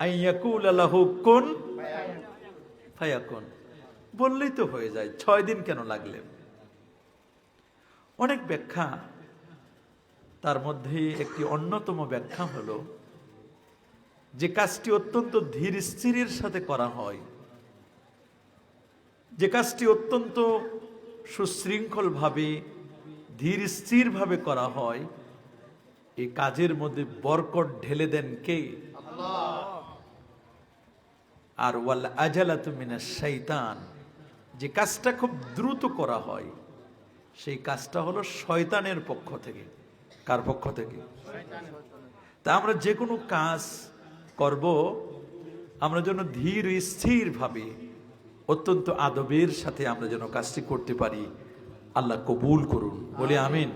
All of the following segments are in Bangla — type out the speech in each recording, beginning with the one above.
আইয়াকুলা লাহু কুন ফায়াকুন, বললেই তো হয়ে যায়, 6 দিন কেন লাগলেন? অনেক ব্যাখ্যা, তার মধ্যে একটি অন্যতম ব্যাখ্যা হলো যে কাজটি অত্যন্ত ধীর স্থিরের সাথে করা হয়, যে কাজটি অত্যন্ত সুশৃঙ্খলভাবে ধীর স্থিরভাবে করা হয়, এই কাজের মধ্যে বরকত ঢেলে দেন কে? আর ওয়াল আজালাতু মিনাশ শাইতান, যে কাজটা খুব দ্রুত করা হয় সেই কাজটা হলো শয়তানের পক্ষ থেকে। কার পক্ষ থেকে? তা আমরা যে কোনো কাজ করব, আমরা যেন ধীর স্থির ভাবে অত্যন্ত আদবের সাথে আমরা যেন কাজটি করতে পারি। আল্লাহ কবুল করুন, বলি আমিন।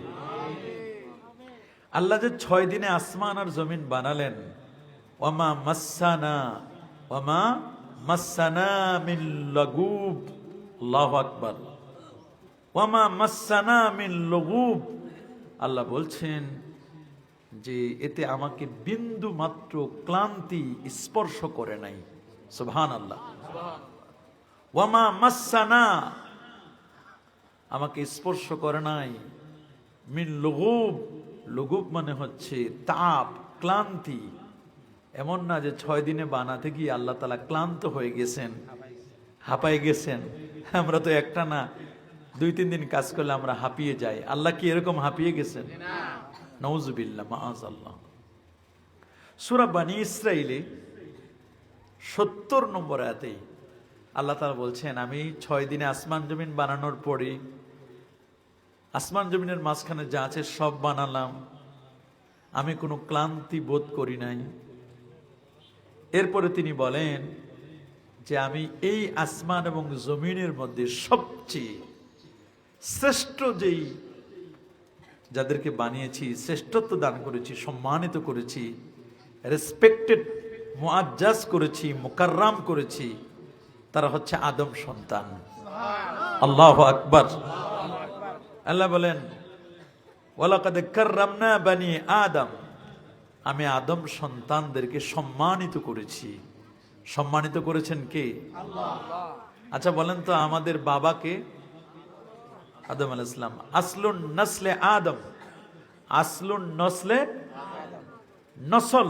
আল্লাহ যে 6 দিনে আসমান আর জমিন বানালেন, ওয়ামা মাসানা মিন লাগুব, আল্লাহু আকবার, ওয়ামা মাসানা মিন লুগুব। আল্লাহ বলছেন যে এতে আমাকে বিন্দু মাত্র ক্লান্তি স্পর্শ করে নাই। সুবহানাল্লাহ। ওয়ামা মাসানা, আমাকে স্পর্শ করে নাই, মিন লুগুব, লুগুব মানে হচ্ছে তাপ, ক্লান্তি। এমন না যে 6 দিনে বানাতে গিয়ে আল্লাহ তাআলা ক্লান্ত হয়ে গেছেন, হাঁপায়ে গেছেন। আমরা তো একটা না 2-3 দিন কাজ করলে আমরা হাঁপিয়ে যাই। আল্লাহ কি এরকম হাঁপিয়ে গেছেন? নাউজুবিল্লাহ, মাআযাল্লাহ। সূরা বনী ইসরাঈলে 70 নম্বর আয়াতে আল্লাহ তাআলা বলছেন, আমি 6 দিনে আসমান জমিন বানানোর পরে আসমান জমিনের মাঝখানে যা আছে সব বানালাম, আমি কোনো ক্লান্তি বোধ করি নাই। এরপরে তিনি বলেন যে আমি এই আসমান এবং জমিনের মধ্যে সবচেয়ে শ্রেষ্ঠ যেই যাদেরকে বানিয়েছি, শ্রেষ্ঠত্ব দান করেছি, সম্মানিত করেছি, রেসপেক্টেড, মুআজ্জাজ করেছি, মুকাররাম করেছি, তারা হচ্ছে আদম সন্তান। আল্লাহু আকবার। আল্লাহ বলেন, ওয়ালাকাদ কাররামনা বানি আদম, আমি আদম সন্তানদেরকে সম্মানিত করেছি। সম্মানিত করেছেন কে? আল্লাহ। আচ্ছা বলেন তো, আমাদের বাবাকে আদম আলাইহিস সালাম, আসলুন নসলে আদম, আসলুন নসলে, নসল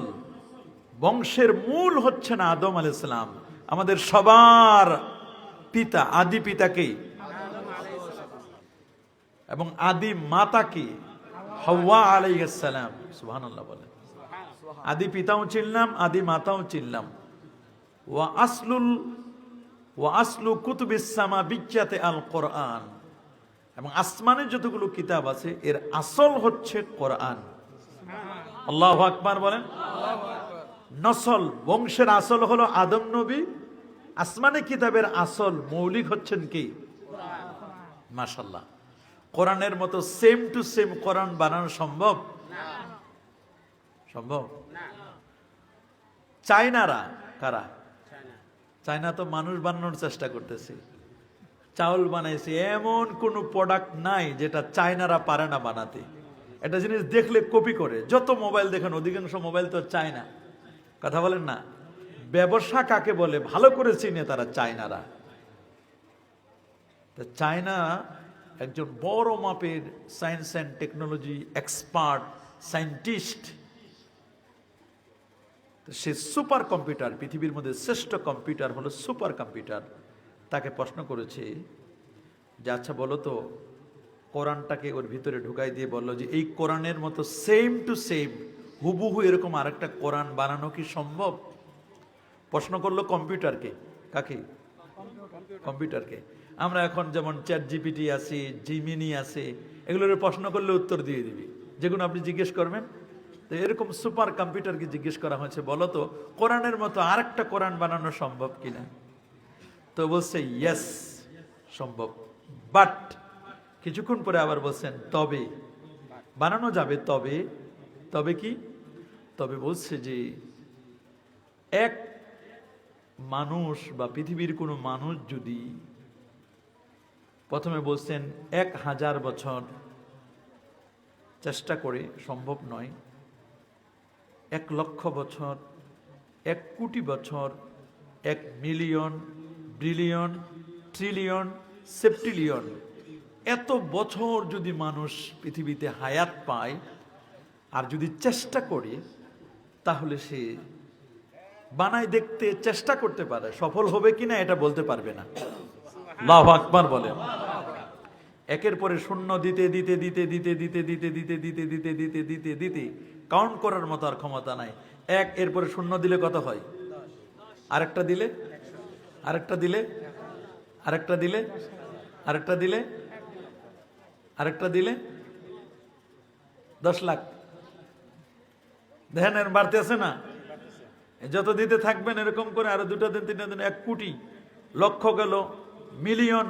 বংশের মূল হচ্ছেন আদম আলাইহিস সালাম। আমাদের সবার পিতা, আদি পিতাকে, এবং আদি মাতাকে হাওয়া আলাইহিস সালাম। সুবহানাল্লাহ বলেন। আদি পিতাও চিনলাম, আদি মাতাও চিনলাম। ওয়া আসলু কুতুবিস সামা বিজ্জাতে আল কোরআন, এবং আসমানের যতগুলো কিতাব আছে এর আসল হচ্ছে কোরআন। আল্লাহু আকবার বলেন। নসল, বংশের আসল হলো আদম নবী, আসমানি কিতাবের আসল মৌলিক হচ্ছেন কি? মাশাআল্লাহ। কোরআনের মতো সেম টু সেম কোরআন বানানো সম্ভব? সম্ভব? চায়নারা কারা? চায়না তো মানুষ বানানোর চেষ্টা করতেছে, চাউল বানাইছে। এমন কোন প্রোডাক্ট নাই যেটা চায়নারা পারে না বানাতে। একটা জিনিস দেখলে কপি করে। যত মোবাইল দেখেন অধিকাংশ মোবাইল তো চায়না। কথা বলেন না? ব্যবসা কাকে বলে ভালো করে চিনে তারা, চায়নারা। তো চায়না একজন বড় মাপের science and technology expert, scientist. Say super computer, পৃথিবীর মধ্যে শ্রেষ্ঠ কম্পিউটার হলো সুপার কম্পিউটার। তাকে প্রশ্ন করেছে যে আচ্ছা বলো তো, কোরআনটাকে ওর ভিতরে ঢুকাই দিয়ে বললো যে এই কোরআনের মতো সেম টু সেম হুবহু এরকম আরেকটা কোরআন বানানো কি সম্ভব? প্রশ্ন করলো কম্পিউটারকে। কাকে? কম্পিউটারকে। আমরা এখন যেমন চ্যাট জিপিটি আছে, জিমিনি আছে, এগুলোর প্রশ্ন করলে উত্তর দিয়ে দিবি, যেগুলো আপনি জিজ্ঞেস করবেন। তো এরকম সুপার কম্পিউটারকে জিজ্ঞেস করা হয়েছে, বলো তো কোরআনের মতো আরেকটা কোরআন বানানো সম্ভব কিনা? তো বলছে ইয়েস, সম্ভব। বাট কিছুক্ষণ পরে আবার বলছেন তবে বানানো যাবে, তবে তবে কি? তবে বলছে যে এক মানুষ বা পৃথিবীর কোনো মানুষ যদি, প্রথমে বলছেন 1000 বছর চেষ্টা করে সম্ভব নয়, 1,00,000 বছর, 1 কোটি বছর, 1 মিলিয়ন, বিলিয়ন, ট্রিলিয়ন, সেপ্টিলিয়ন, এত বছর যদি মানুষ পৃথিবীতে হায়াত পায় আর যদি চেষ্টা করে, তাহলে সে বানায় দেখতে চেষ্টা করতে পারে, সফল হবে কিনা এটা বলতে পারবে না। আল্লাহু আকবার বলেন। একের পরে শূন্য দিতে দিতে দিতে দিতে দিতে দিতে দিতে দিতে দিতে দিতে দিতে দিতে কাউন্ট করার মতো আর ক্ষমতা নাই। এক এরপরে শূন্য দিলে কত হয়? আরেকটা দিলে, আরেকটা দিলে, আরেকটা দিলে, আরেকটা দিলে, আরেকটা দিলে 10 লাখ। দেখেন এর বাড়তে আছে না? যত দিতে থাকবেন এরকম করে আরো 2টা দিন 3টা দিন 1 কোটি, লক্ষ গেল, মিলিয়ন,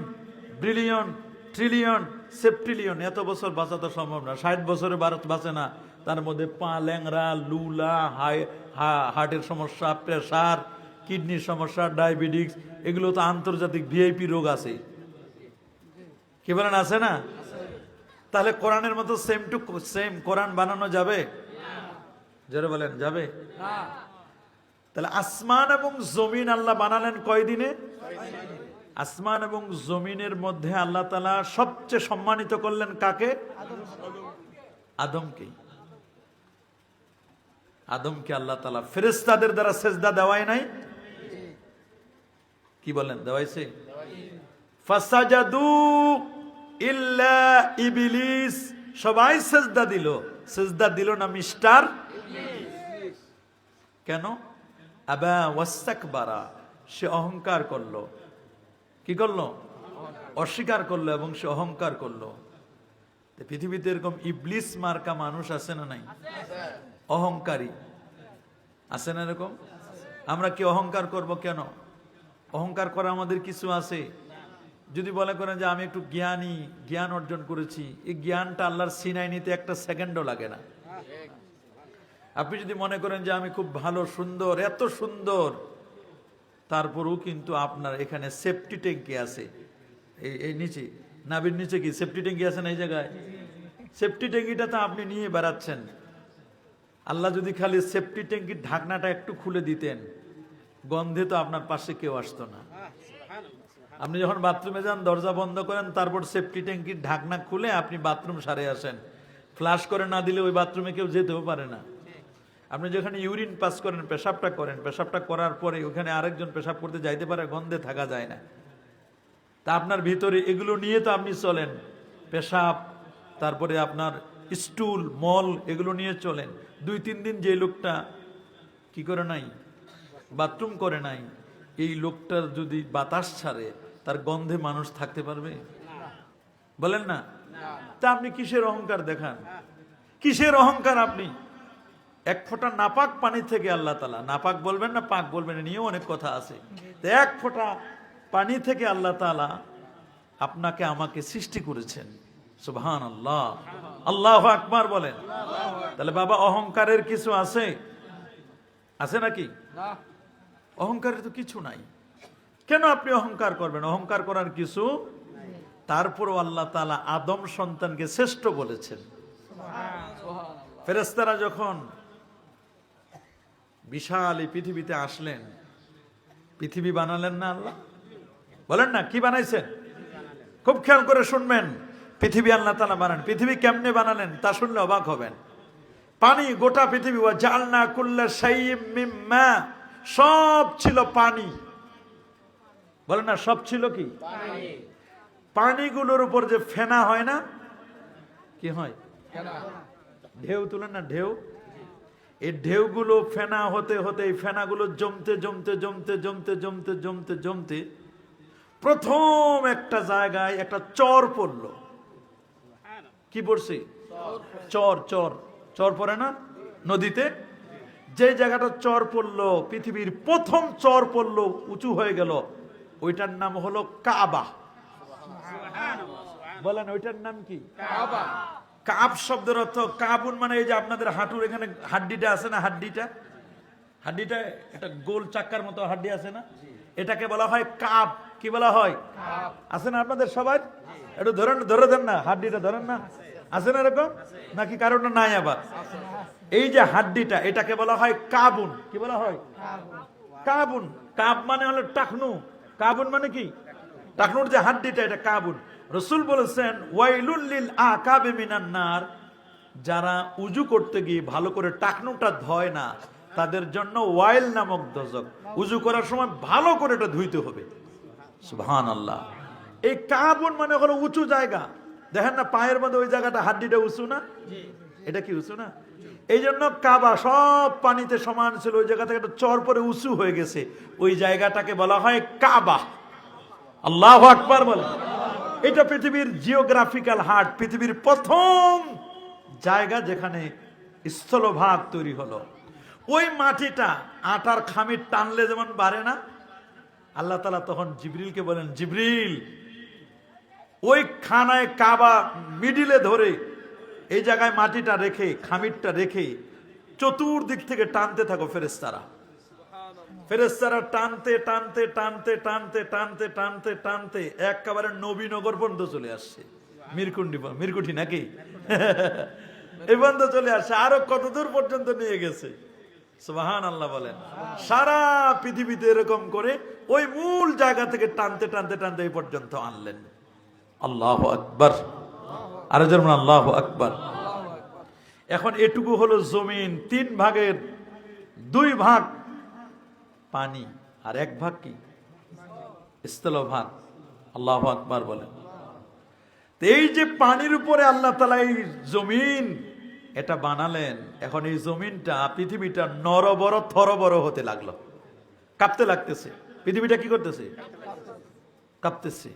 বিলিয়ন, ট্রিলিয়ন, সেপ্টিলিয়ন। এত বছর বাঁচা তো সম্ভব না। 60 বছরে ভারত বাঁচে না, তার মধ্যে পা ল্যাংরা, লুলা, হার্টের সমস্যা, প্রেসার, কিডনির সমস্যা, ডায়াবেটিস, এগুলো তো আন্তর্জাতিক ভিআইপি রোগ আছে। কি বলেন, আছে না? তাহলে কোরআনের মতো সেম টু সেম কোরআন বানানো যাবে? যারা বলেন যাবে? তাহলে আসমান এবং জমিন আল্লাহ বানালেন কয় দিনে? আসমান এবং জমিনের মধ্যে আল্লাহ তাআলা সবচেয়ে সম্মানিত করলেন কাকে? আদমকে। আদমকে আল্লাহ তাআলা ফেরেশতাদের দ্বারা সেজদা দেওয়ায় নাই? কি বলেন, দেওয়াইছে? ফাসাজাদু ইল্লা ইবলিস, সবাই সেজদা দিল। সেজদা দিল না মিস্টার ইবলিস। কেন? আবা ওয়াস্তাকবারা, সে অহংকার করলো। কি করলো? অস্বীকার করলো এবং সে অহংকার করলো। পৃথিবীতে এরকম ইবলিস মার্কা মানুষ আছে না নাই? অহংকারী আছে না এরকম? আমরা কি অহংকার করব কেন? অহংকার করা আমাদের কিছু আছে? যদি বলে করেন যে আমি একটু জ্ঞানী, জ্ঞান অর্জন করেছি, এই জ্ঞানটা আল্লাহর সিনায় নিতে 1 সেকেন্ডও লাগে না। আপনি যদি মনে করেন যে আমি খুব ভালো, সুন্দর, এত সুন্দর, তারপরেও কিন্তু আপনার এখানে সেফটি ট্যাঙ্কি আছে, এই নিচে নাভির নিচে কি সেফটি ট্যাঙ্কি আছে না? এই জায়গায় সেফটি ট্যাঙ্কিটা তো আপনি নিয়ে বেড়াচ্ছেন। আল্লাহ যদি খালি সেফটি ট্যাঙ্কির ঢাকনাটা একটু খুলে দিতেন, গন্ধে তো আপনার পাশে কেউ আসতো না। আপনি যখন বাথরুমে যান, দরজা বন্ধ করেন, তারপর সেফটি ট্যাঙ্কির ঢাকনা খুলে আপনি বাথরুম সারে আসেন। ফ্লাশ করে না দিলে ওই বাথরুমে কেউ যেতেও পারে না। আপনি যেখানে ইউরিন পাস করেন, পেশাবটা করেন, পেশাবটা করার পরে ওখানে আরেকজন পেশাব করতে যাইতে পারে, গন্ধে থাকা যায় না। তা আপনার ভিতরে এগুলো নিয়ে তো আপনি চলেন, পেশাব, তারপরে আপনার স্টুল, মল, এগুলো নিয়ে চলেন। 2-3 দিন যে লোকটা কি করে নাই, বাথরুম করে নাই, এই লোকটার যদি বাতাস ছাড়ে, তার গন্ধে মানুষ থাকতে পারবে? বলেন না? তা আপনি কিসের অহংকার দেখান? কিসের অহংকার? আপনি 1 ফোঁটা নাপাক পানি থেকে আল্লাহ তাআলা, নাপাক বলবেন না পাক বলবেন, এ নিয়েও অনেক কথা আছে। 1 ফোঁটা পানি থেকে আল্লাহ তাআলা আপনাকে আমাকে সৃষ্টি করেছেন। সুবহানাল্লাহ, আল্লাহু আকবার বলেন। তাহলে বাবা, অহংকারের কিছু আছে? আছে নাকি? অহংকারের তো কিছু নাই। কেন আপনি অহংকার করবেন? অহংকার করার কিছু। তারপরও আল্লাহ তাআলা আদম সন্তানকে শ্রেষ্ঠ বলেছেন। ফেরেশতারা যখন বিশাল এই পৃথিবীতে আসলেন, পৃথিবী বানালেন না আল্লাহ? বলেন না, কি বানাইছেন? খুব খেয়াল করে শুনবেন। পৃথিবী আল্লাহ তাআলা বানান। পৃথিবী কেমনে বানালেন তা শুনলে অবাক হবেন। পানি, গোটা পৃথিবী। ওয়া জাআলনা কুল্লা শাইইম মিন মা, সব ছিল পানি। বলেন না, সব ছিল কি? পানি। পানিগুলোর উপর যে ফেনা হয় না, কি হয়? ঢেউ তুলেন না, ঢেউ। এই ঢেউগুলো ফেনা হতে হতে, এই ফেনাগুলো জমতে জমতে জমতে জমতে জমতে জমতে জমতে প্রথম একটা জায়গায় একটা চর পড়ল। কি পড়ছে? চর। চর চর পড়ে না নদীতে? যে জায়গাটা চর পড়লো, পৃথিবীর প্রথম চর পড়লো, উঁচু হয়ে গেল, ওইটার নাম হলো কাবা। বলেন, ওইটার নাম কি? কাবা। কাব শব্দের অর্থ, কাবুন মানে এই যে আপনাদের হাঁটুর এখানে হাড্ডিটা আছে না, হাড্ডিটা একটা গোল চাক্কার মতো হাড্ডি আছে না, এটাকে বলা হয় কাব। কি বলা হয়? আছে না আপনাদের সবাই? একটু ধরে দেন না, হাড্ডিটা ধরেন না, আছে না এরকম? নাকি কারোটা নাই? আবার এই যে হাড্ডিটা, এটাকে বলা হয় কাবুন। কি বলা হয়? কাবুন। কাব মানে হলো টাকনু, কাবুন মানে কি? টাকনুর যে হাড্ডিটা, এটা কাবুন। রাসূল বলেছেন ওয়াইলুল লিল আকাবি মিনান নার, যারা উজু করতে গিয়ে ভালো করে টাকনুটা ধয় না, তাদের জন্য ওয়াইল নামক দোজখ। উজু করার সময় ভালো করে এটা ধুইতে হবে। সুবহানাল্লাহ। এই কাবুন মানে হলো উঁচু জায়গা। দেখেন না পায়ের মধ্যে ওই জায়গাটা, হাড্ডিটা উঁচু না? এটা কি উঁচু না? এই জন্য কাবা সব পানিতে সমান ছিল, ওই জায়গা থেকে একটা চর পরে উঁচু হয়ে গেছে, ওই জায়গাটাকে বলা হয় কাবা। আল্লাহু আকবার বলে। এটা পৃথিবীর জিওগ্রাফিক্যাল হার্ট, পৃথিবীর প্রথম জায়গা যেখানে স্থলভাগ তৈরি হলো। ওই মাটিটা আটার খামির টানলে যেমন বাড়ে না, আল্লাহ তাআলা তখন জিবরিলকে বলেন, জিবরিল ওই খানায় কাবা মিডিলে ধরে এই জায়গায় মাটিটা রেখে, খামিরটা রেখে চতুর্দিক থেকে টানতে থাকো ফেরেশতারা। ফেরেশতারা টানতে টানতে টানতে টানতে টানতে টানতে টানতে একেবারে নবীনগর পর্যন্ত চলে আসছে। মিরকুঠি নাকি এই পর্যন্ত চলে আসছে। আরো কত দূর পর্যন্ত নিয়ে গেছে। সুবহানাল্লাহ বলেন। সারা পৃথিবীতে এরকম করে ওই মূল জায়গা থেকে টানতে টানতে টানতে এই পর্যন্ত আনলেন। আল্লাহু আকবার। আরো যেমন আল্লাহু আকবার। এখন এটুকু হলো জমিন, 3 ভাগের 2 ভাগ পানি, আর 1 ভাগ কি? স্থলভাগ। আল্লাহু আকবার বলেন। এই যে পানির উপরে আল্লাহ তাআলা এই জমিন এটা বানালেন, এখন এই জমিনটা, পৃথিবীটা নরবর থরবর হতে লাগলো, কাঁপতে লাগতেছে। পৃথিবীটা কি করতেছে? কাঁপতেছে।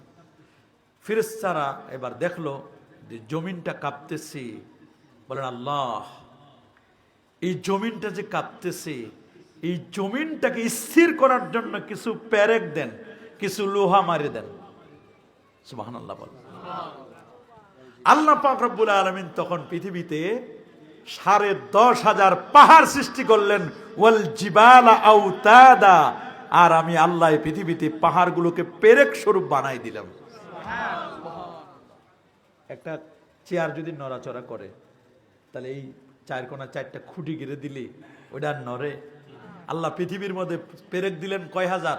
ফেরেশতারা এবার দেখলো যে জমিনটা কাঁপতেছে। বলেন আল্লাহ, এই জমিনটা যে কাঁপতেছে, এই জমিনটাকে স্থির করার জন্য কিছু পেরেক দেন, কিছু লোহা মারি দেন। সুবহানাল্লাহ বলেন। আল্লাহ পাক রব্বুল আলামিন তখন পৃথিবীতে 10,500 পাহাড় সৃষ্টি করলেন। ওয়াল জিবালা আওতাদা, আর আমি আল্লাহ পৃথিবীতে পাহাড়গুলোকে পেরেক স্বরূপ বানাই দিলাম। একটা চেয়ার যদি নড়াচড়া করে, তাহলে এই 4 কোণা 4টা খুঁটি গিরে দিলে ওইটা নড়ে? আল্লাহ পৃথিবীর মধ্যে পেরেক দিলেন কয় হাজার?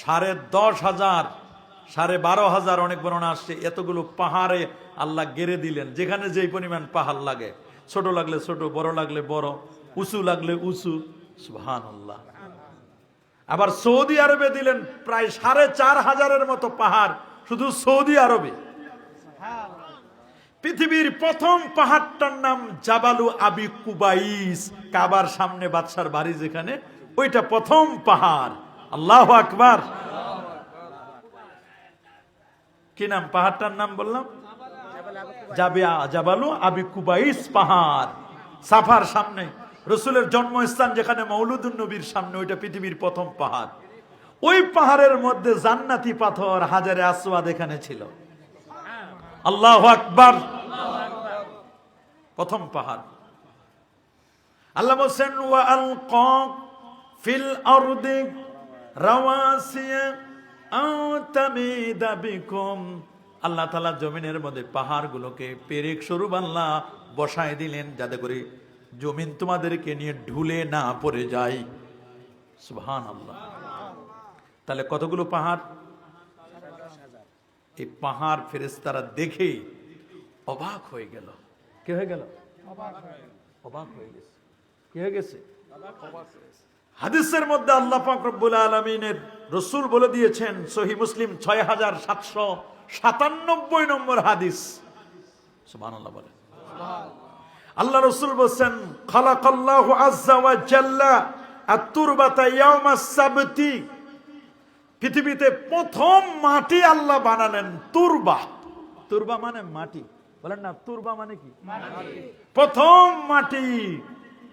10,500, 12,500 অনেক বর্ণনা আসছে। এতগুলো পাহাড়ে আল্লাহ গেড়ে দিলেন, যেখানে যেই পরিমাণ পাহাড় লাগে, ছোট লাগলে ছোট, বড় লাগলে বড়, উঁচু লাগলে উঁচু। সুবহানাল্লাহ। আবার সৌদি আরবে দিলেন প্রায় 4,500 মতো পাহাড়, শুধু সৌদি আরবে। পৃথিবীর প্রথম পাহাড়টার নাম জাবালু আবি কুবাইস, কাবার সামনে বাদশার বাড়ি যেখানে, ওইটা প্রথম পাহাড়। আল্লাহু আকবার। কি নাম পাহাড়টার নাম বললাম? জাবালু আবি কুবাইস পাহাড়। সাফার সামনে, রসুলের জন্মস্থান যেখানে, মৌলুদুন নবীর সামনে, ওইটা পৃথিবীর প্রথম পাহাড়। ওই পাহাড়ের মধ্যে জান্নাতি পাথর হাজারে আসওয়াদ এখানে ছিল। আল্লাহু আকবার। প্রথম পাহাড়। আল্লাহ বলেন ওয়া আলকা ফিল আরদি রাওয়াসিয়া আও তামিদা বিকুম। আল্লাহ তাআলা জমিনের মধ্যে পাহাড়গুলোকে পেরেক স্বরূপ আল্লাহ বসায় দিলেন, যাতে করে জমিন তোমাদেরকে নিয়ে ঢুলে না পড়ে যায়। সুবহানাল্লাহ। তাহলে কতগুলো পাহাড়? এই পাহাড় ফেরেশতারা দেখে অবাক হয়ে গেল। কি হয়ে গেল? অবাক হয়ে গেছে। কি হয়ে গেছে? হাদিসের মধ্যে আল্লাহ পাক রব্বুল আলামিনের রাসূল বলে দিয়েছেন, সহিহ মুসলিম 6797 নম্বর হাদিস। সুবহানাল্লাহ বলেন। আল্লাহ রাসূল বলেন, খালাকাল্লাহু আযজা ওয়া জাল্লা আত-তুরবাতা ইয়াওমাস সাবতি। পৃথিবীতে প্রথম মাটি আল্লাহ বানালেন তুরবা। তুরবা মানে মাটি। বলেন না, তুরবা মানে কি? প্রথম মাটি।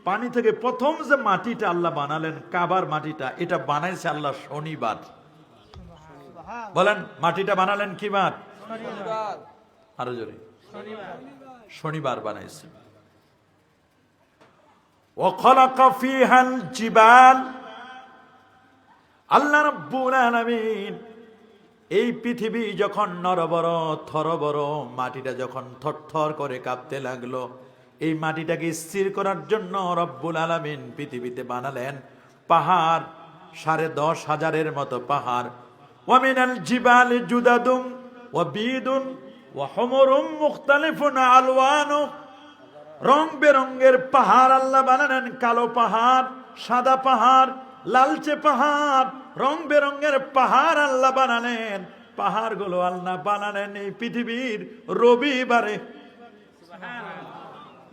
পানি থেকে প্রথম যে মাটিটা আল্লাহ বানালেন, কাবার মাটিটা, এটা বানাইছে আল্লাহ শনিবার। বলেন, মাটিটা বানালেন কি বার? আরো জোরে। শনিবার বানাইছে। ওয়া খালাকা ফিহাল জিবাল। আল্লাহ রাব্বুল আলামিন এই পৃথিবী যখন নরবর থরবর, মাটিটা যখন থরথর করে কাঁপতে লাগলো, এই মাটিটাকে স্থির করার জন্য রব্বুল আলামিন পৃথিবীতে বানালেন পাহাড়, 10,500 মতো পাহাড়। ওয়া মিনাল জিবালি জুদাদুম ওয়া বিদুন ওয়া হুমুরুম মুখতালিফুন আলওয়ানু, রং বেরঙের পাহাড় আল্লাহ বানালেন। কালো পাহাড়, সাদা পাহাড়, লালচে পাহাড়, রং বেরঙের পাহাড় আল্লাহ বানালেন। পাহাড়গুলো আল্লাহ বানালেন এই পৃথিবীর রবিবারে।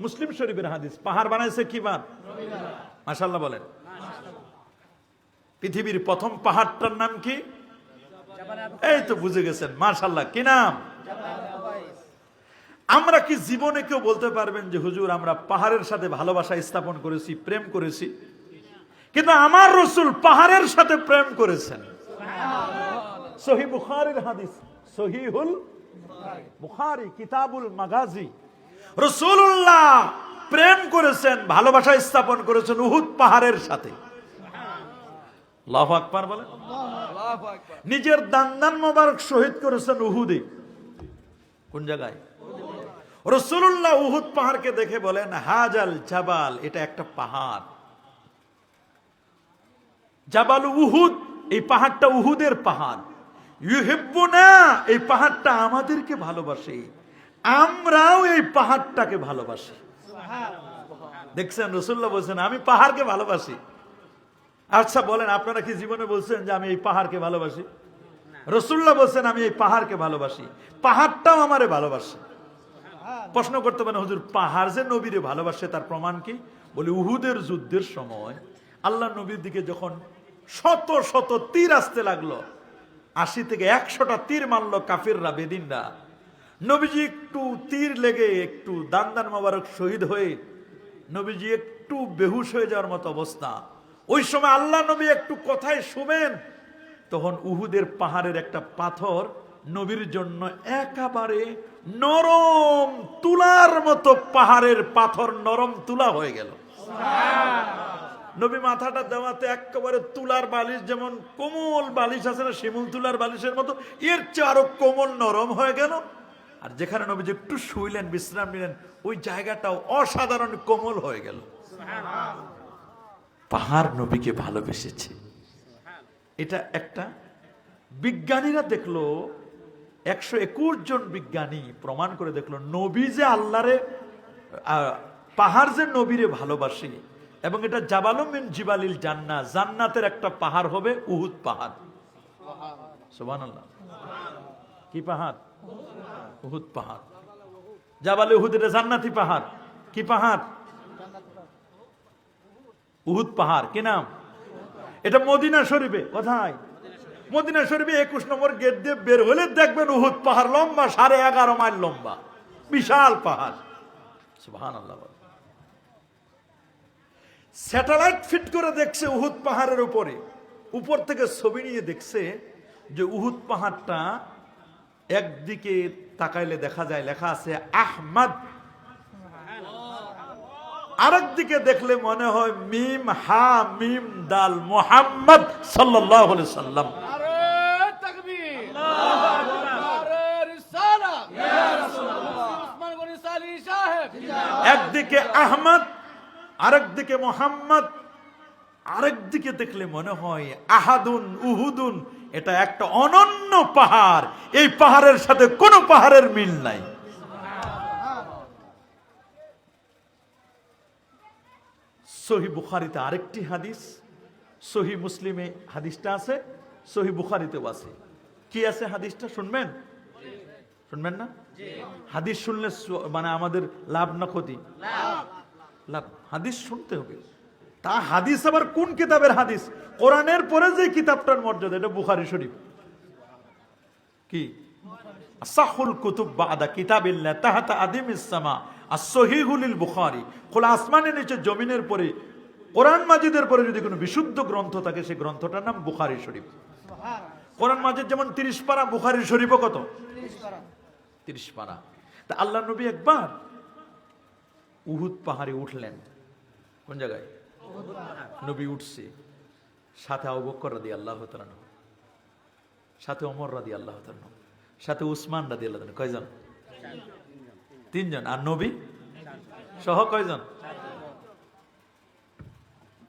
মুসলিম শরীফের হাদিস। পাহাড় বানাইছে কি বার? মাশাআল্লাহ বলেন। পৃথিবীর প্রথম পাহাড়টার নাম কি? এই তো বুঝে গেছেন, মাশাআল্লাহ। কি নাম? আমরা কি জীবনে কেউ বলতে পারবেন যে হুজুর আমরা পাহাড়ের সাথে ভালোবাসা স্থাপন করেছি, প্রেম করেছি? কিন্তু আমার রাসূল পাহাড়ের সাথে প্রেম করেছেন। সহিহ বুখারীর হাদিস, সহিহুল বুখারী কিতাবুল মাগাজি। রাসূলুল্লাহ প্রেম করেছেন, ভালোবাসা স্থাপন করেছেন উহুদ পাহাড়ের সাথে। আল্লাহু আকবার বলেন। নিজের দান্দান মোবারক শহীদ করেছেন উহুদে। কোন জায়গায়? রাসূলুল্লাহ উহুদ পাহাড়কে দেখে বলেন হাজাল জাবাল, এটা একটা পাহাড়। জাবাল উহুদ, এই পাহাড়টা উহুদের পাহাড়। ইউহিব্বুনা, এই পাহাড়টা আমাদেরকে ভালোবাসে, আমরাও এই পাহাড়টাকে ভালোবাসি। দেখছেন, রাসূলুল্লাহ বলছেন আমি পাহাড়কে ভালোবাসি। আচ্ছা বলেন, আপনারা কি জীবনে বলছেন যে আমি এই পাহাড়কে ভালোবাসি? রাসূলুল্লাহ বলছেন আমি এই পাহাড়কে ভালোবাসি, পাহাড়টাও আমারে ভালোবাসে। প্রশ্ন করতে পারেন হুজুর পাহাড় যে নবীরে ভালোবাসে তার প্রমাণ কি? বলে উহুদের যুদ্ধের সময় আল্লাহ নবীর দিকে যখন শত শত তীর আসতে লাগলো, 80 থেকে 100টা তীর মারলো কাফিররা, বেদিনরা। নবীজি একটু তীর লেগে একটু দান মোবারক শহীদ হয়ে নবীজি একটু বেহুশ হয়ে যাওয়ার মতো অবস্থা। ওই সময় আল্লাহ নবী একটু কথায় শুবেন, তখন উহুদের পাহাড়ের একটা পাথর নবীর জন্য একেবারে নরম তুলার মতো, পাহাড়ের পাথর নরম তুলা হয়ে গেল। নবী মাথাটা দেওয়াতে একেবারে তুলার বালিশ, যেমন কোমল বালিশ আছে না শিমুল তুলার বালিশের মতো, এর চেয়ে আরো কোমল নরম হয়ে গেল। আর যেখানে নবীজি একটু শুইলেন, বিশ্রাম নিলেন, ওই জায়গাটাও অসাধারণ কোমল হয়ে গেল। পাহাড় নবীকে ভালোবেসেছে। এটা একটা বিজ্ঞানীরা দেখলো, 121 জন বিজ্ঞানী প্রমাণ করে দেখলো নবী যে আল্লাহরে, পাহাড় যে নবীরে ভালোবাসে। এবং এটা জাবালুম মিন জিবালিল জান্নাহ, জান্নাতের একটা পাহাড় হবে উহুদ পাহাড়। সুবহানাল্লাহ। কি পাহাড়? উহুদ পাহাড়। জাবালে উহুদ এটা জান্নাতি পাহাড়। কি পাহাড়? উহুদ পাহাড়। কি নাম? এটা মদিনা শরীফে। কোথায়? মদিনা শরীফে 21 নম্বর গেট দিয়ে বের হলে দেখবেন উহুদ পাহাড়, লম্বা 11.5 মাইল লম্বা, বিশাল পাহাড়। সুবহানাল্লাহ। স্যাটেলাইট ফিট করে দেখছে উহুদ পাহাড়ের উপরে, উপর থেকে ছবি নিয়ে দেখছে যে উহুদ পাহাড়টা একদিকে তাকাইলে দেখা যায় লেখা আছে আহমদ, আরেক দিকে দেখলে মনে হয় মিম হা মিম দাল মুহাম্মদ সাল্লাল্লাহু আলাইহি সাল্লাম। একদিকে আহমদ, আরেক দিকে মোহাম্মদ, আরেক দিকে দেখলে মনে হয় আহাদুন উহুদুন। এটা একটা অনন্য পাহাড়, এই পাহাড়ের সাথে কোনো পাহাড়ের মিল নাই। সহিহ বুখারীতে আরেকটি হাদিস, সহিহ মুসলিমে হাদিসটা আছে, সহিহ বুখারীতেও আছে। কি আছে হাদিসটা? শুনবেন? শুনবেন না? হাদিস শুনলে মানে আমাদের লাভ না ক্ষতি? লাভ। হাদিস শুনতে হবে। তা হাদিস আবার কোন কিতাবের হাদিস? কোরআনের পরে যে কিতাবটার মর্যাদা, এটা বুখারী শরীফ। কি? আসাহুল কুতুব বাদা কিতাবিল্লাহ তাহাতা আদিমিস সামা as-সহিহুল বুখারী। খোলা আসমানের নিচে জমিনের পরে, কোরআন মাজিদের পরে যদি কোনো বিশুদ্ধ গ্রন্থ থাকে, সেই গ্রন্থটার নাম বুখারী শরীফ। কোরআন মাজিদ যেমন 30 পারা, বুখারী শরীফও কত? 30 পারা। তা আল্লাহ নবী একবার উহুদ পাহাড়ে উঠলেন। কোন জায়গায়? নবী উঠছে, সাথে আবু বকর রাদিয়াল্লাহু তাআলা, সাথে ওমর রাদিয়াল্লাহু তাআলা, সাথে উসমান রাদিয়াল্লাহু তাআলা। কয়জন? 3 জন। আর নবী সহ কয়জন?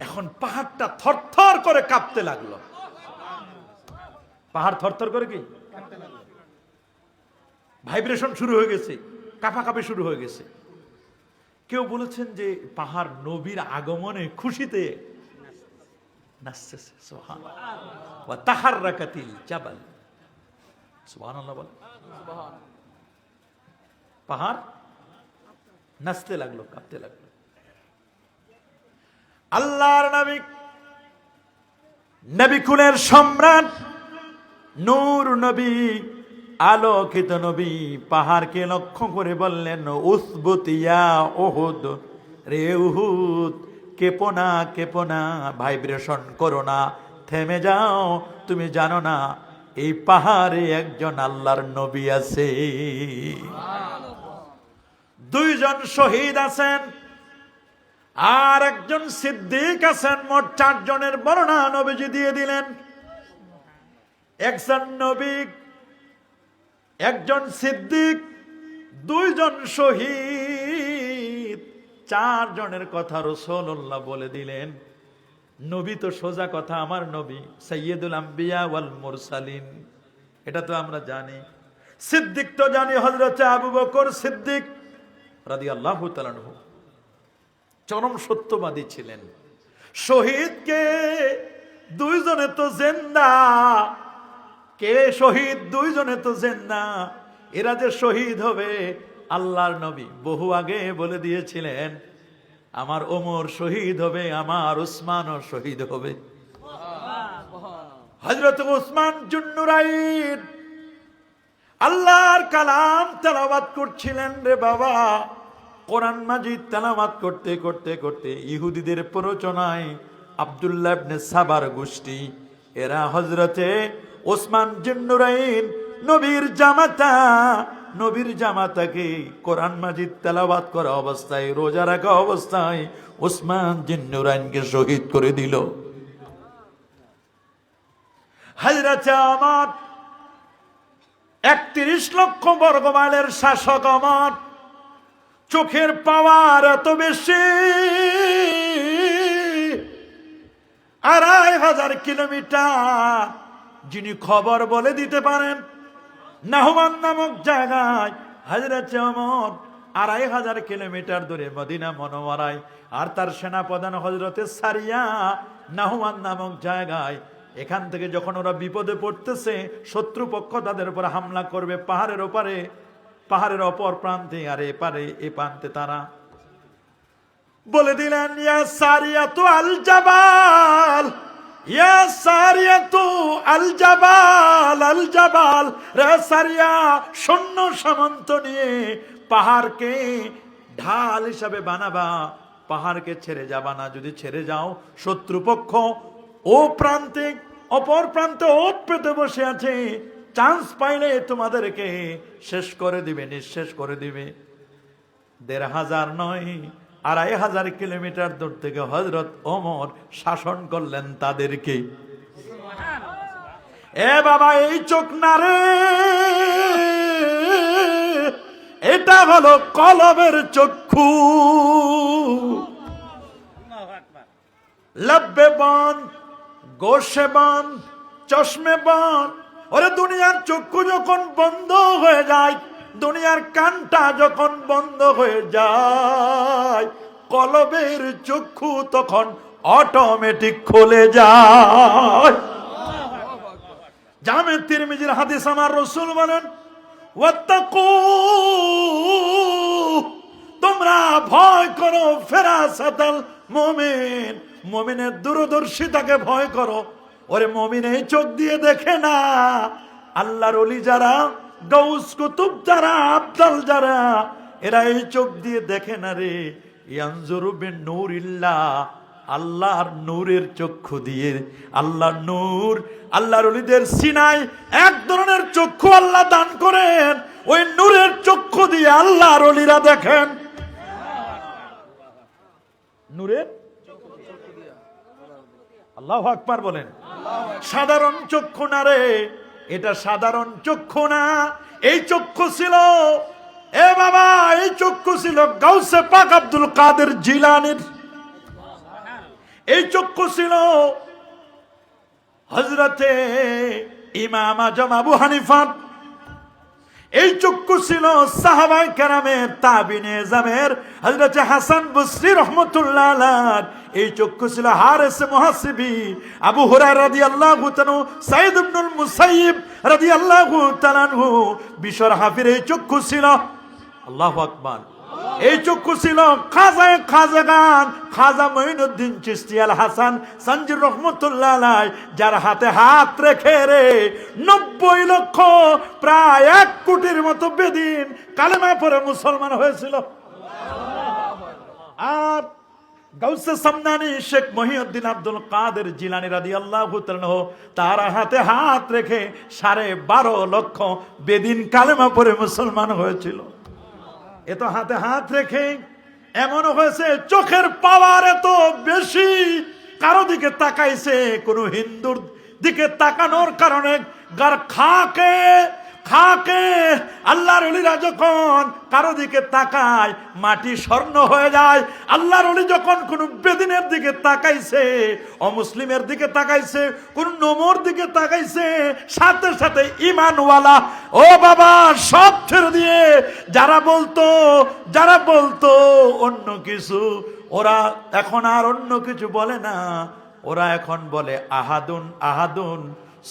এখন পাহাড়টা থরথর করে কাঁপতে লাগলো। পাহাড় থরথর করে কি ভাইব্রেশন শুরু হয়ে গেছে, কাঁপাকাঁপি শুরু হয়ে গেছে। কেউ বলেছেন যে পাহাড় নবীর আগমনে খুশিতে নাচতেছে। সুবহানাল্লাহ। ওয়া তাহাররাকাতিল জাবাল। সুবহানাল্লাহ বলে। পাহাড় নাচতে লাগলো, কাঁপতে লাগলো। আল্লাহর নবী, নবী কুলের সম্রাট, নূর নবী, আলোকিত নবী পাহাড়কে লক্ষ্য করে বললেন, উসবুত ইয়া উহুদ, রে উহুদ, কেঁপো না, কেঁপো না, ভাইব্রেশন করো না, থেমে যাও। তুমি জানো না এই পাহাড়ে একজন আল্লাহর নবী আছে। দুইজন শহীদ আছেন আর একজন সিদ্দিক আছেন। মোট 4 জনের বর্ণনা নবীজি দিয়ে দিলেন। একজন নবী, একজন সিদ্দিক, 2 জন শহীদ, 4 জনের কথা রাসূলুল্লাহ বলে দিলেন। নবী তো সোজা কথা, আমার নবী সাইয়্যিদুল আম্বিয়া ওয়াল মুরসালিন, এটা তো আমরা জানি। সিদ্দিক তো জানি হযরত আবু বকর সিদ্দিক রাদিয়াল্লাহু তাআলা আনহু চরম সত্যবাদী ছিলেন। শহীদকে 2 জনে তো জিন্দা, কে শহীদ? 2 জনে তো জিন্দা। এরা যে শহীদ হবে, আল্লাহর নবী বহু আগে বলে দিয়েছিলেন, আমার ওমর শহীদ হবে, আমার উসমানও শহীদ হবে। হযরত উসমান জুন্নুরাইন আল্লাহর কালাম তেলাওয়াত করছিলেন রে বাবা। কোরআন মাজিদ তেলাওয়াত করতে করতে করতে ইহুদিদের প্ররোচনায় আব্দুল্লাহ ইবনে সাবার গোষ্ঠী, এরা হযরতে ওসমান জুন্নুরাইন নবীর জামাতা, নবীর জামাতাকে কোরআন মাজিদ তেলাওয়াত করা অবস্থায়, রোজা রাখা অবস্থায় ওসমান জুন্নুরাইনকে শহীদ করে দিল। হযরত ওমর 31 লক্ষ বর্গ মাইলের শাসক ওমর, চোখের পাওয়ার এত বেশি, 2500 কিলোমিটার যিনি খবর বলে দিতে পারেন। নাহওয়ান নামক জায়গায় হযরত ওমর 2500 কিলোমিটার দূরে মদিনা মুনাওয়ারায়, আর তার সেনাপ্রধান হযরতে সারিয়া নাহওয়ান নামক জায়গায়। এখান থেকে যখন ওরা বিপদে পড়তেছে, শত্রুপক্ষ তাদের উপর হামলা করবে পাহাড়ের ওপারে, পাহাড়ের অপর প্রান্তে আর এপারে এ প্রান্তে, তারা বলে দিলেন, ইয়া সারিয়াতু আল জাবাল, ইয়া সারিয়াতু আল জাবাল, আল জাবাল, রে সারিয়া, সৈন্য সামন্ত নিয়ে পাহাড়কে ঢাল হিসাবে বানাবা, পাহাড়কে ছেড়ে যাবা না। যদি ছেড়ে যাও, শত্রুপক্ষ ও প্রান্তে অপর প্রান্তে ওত পেতে বসে আছে, চান্স পাইলে তোমাদেরকে শেষ করে দিবে, নিঃশেষ করে দিবে। 1500 নয়, 2500 কিলোমিটার দূর থেকে হযরত ওমর শাসন করলেন তাদেরকে। এ বাবা, এই চোখ না রে, এটা হলো কলবের চক্ষু। লব্বে বন, গোশে বন, চশমে বন। ওরে দুনিয়ার চক্ষু যখন বন্ধ হয়ে যায়, দুনিয়ার কানটা যখন বন্ধ হয়ে যায়, কলবের চক্ষু তখন অটোমেটিক খুলে যায়। জামে তিরমিজির হাদিস, আমার রাসূল বলেন, ওয়াত্তাকু, তোমরা ভয় করো ফেরাসাতাল মুমিন, মুমিনের দূরদর্শিতাকে ভয় করো। ওরে মুমিন এই চোখ দিয়ে দেখে না, আল্লাহর ওলি যারা, গাউস কুতুব যারা, আব্দাল যারা, এরা এই চোখ দিয়ে দেখে না রে। ইয়ানজুরু বিন নূরিল্লাহ, আল্লাহর নূরের চক্ষু দিয়ে। আল্লাহর নূর, আল্লাহর ওলিদের সিনায় এক ধরনের চক্ষু আল্লাহ দান করেন, ওই নূরের চক্ষু দিয়ে আল্লাহর ওলিরা দেখেন। নূরের, আল্লাহু আকবার বলেন। সাধারণ চক্ষু না রে, এটা সাধারণ চক্ষু না। এই চক্ষু ছিল এ বাবা, এই চক্ষু ছিল গাউসে পাক আব্দুল কাদের জিলানীর, এই চক্ষু ছিল হযরতে ইমাম আজম আবু হানিফা, এই চক্ষু ছিল সাহাবায়ে কেরামের তাবিনে জামের হযরত হাসান বসরি রাহমাতুল্লাহ আলাইহি, এই চক্ষু ছিল হারিস মুহাসিবি, আবু হুরায়রা রাদিয়াল্লাহু তাআলা, সাঈদ ইবনুল মুসাইয়িব রাদিয়াল্লাহু তাআলা আনহু, বিশর হাফির এই চক্ষু ছিল। আল্লাহু আকবার। এই চক্ষু ছিল খাজাগান খাজা মঈনুদ্দিন চিশতি আল হাসান সানজির রহমতুল্লাহ আলাইহি, যার হাতে হাত রেখে রে 90 লক্ষ প্রায় 1 কোটির মতো বেদিন কালেমা পড়ে মুসলমান হয়েছিল। আর গাউসে সামনানি শেখ মহিউদ্দিন আব্দুল কাদের জিলানী রাদিয়াল্লাহু তাআলা, তার হাতে হাত রেখে 12.5 লক্ষ বেদিন কালেমা পড়ে মুসলমান হয়েছিল। এত হাতে হাত রেখে এমনও হয়েছে চোখের পাওয়ার এত বেশি, কারো দিকে তাকাইছে, কোন হিন্দুর দিকে তাকানোর কারণে গার খাকে আল্লাহর ওলিরা যখন কারো দিকে তাকায় মাটি স্বর্ণ হয়ে যায়। আল্লাহর ওলি যখন কোন বেদিনের দিকে তাকাইছে, অমুসলিমের দিকে তাকাইছে, কোন নমর দিকে তাকাইছে, সাথে সাথে ঈমানওয়ালা ও বাবা সব ছেড়ে দিয়ে যারা বলতো অন্য কিছু, ওরা এখন আর অন্য কিছু বলে না, ওরা এখন বলে আহাদুন আহাদুন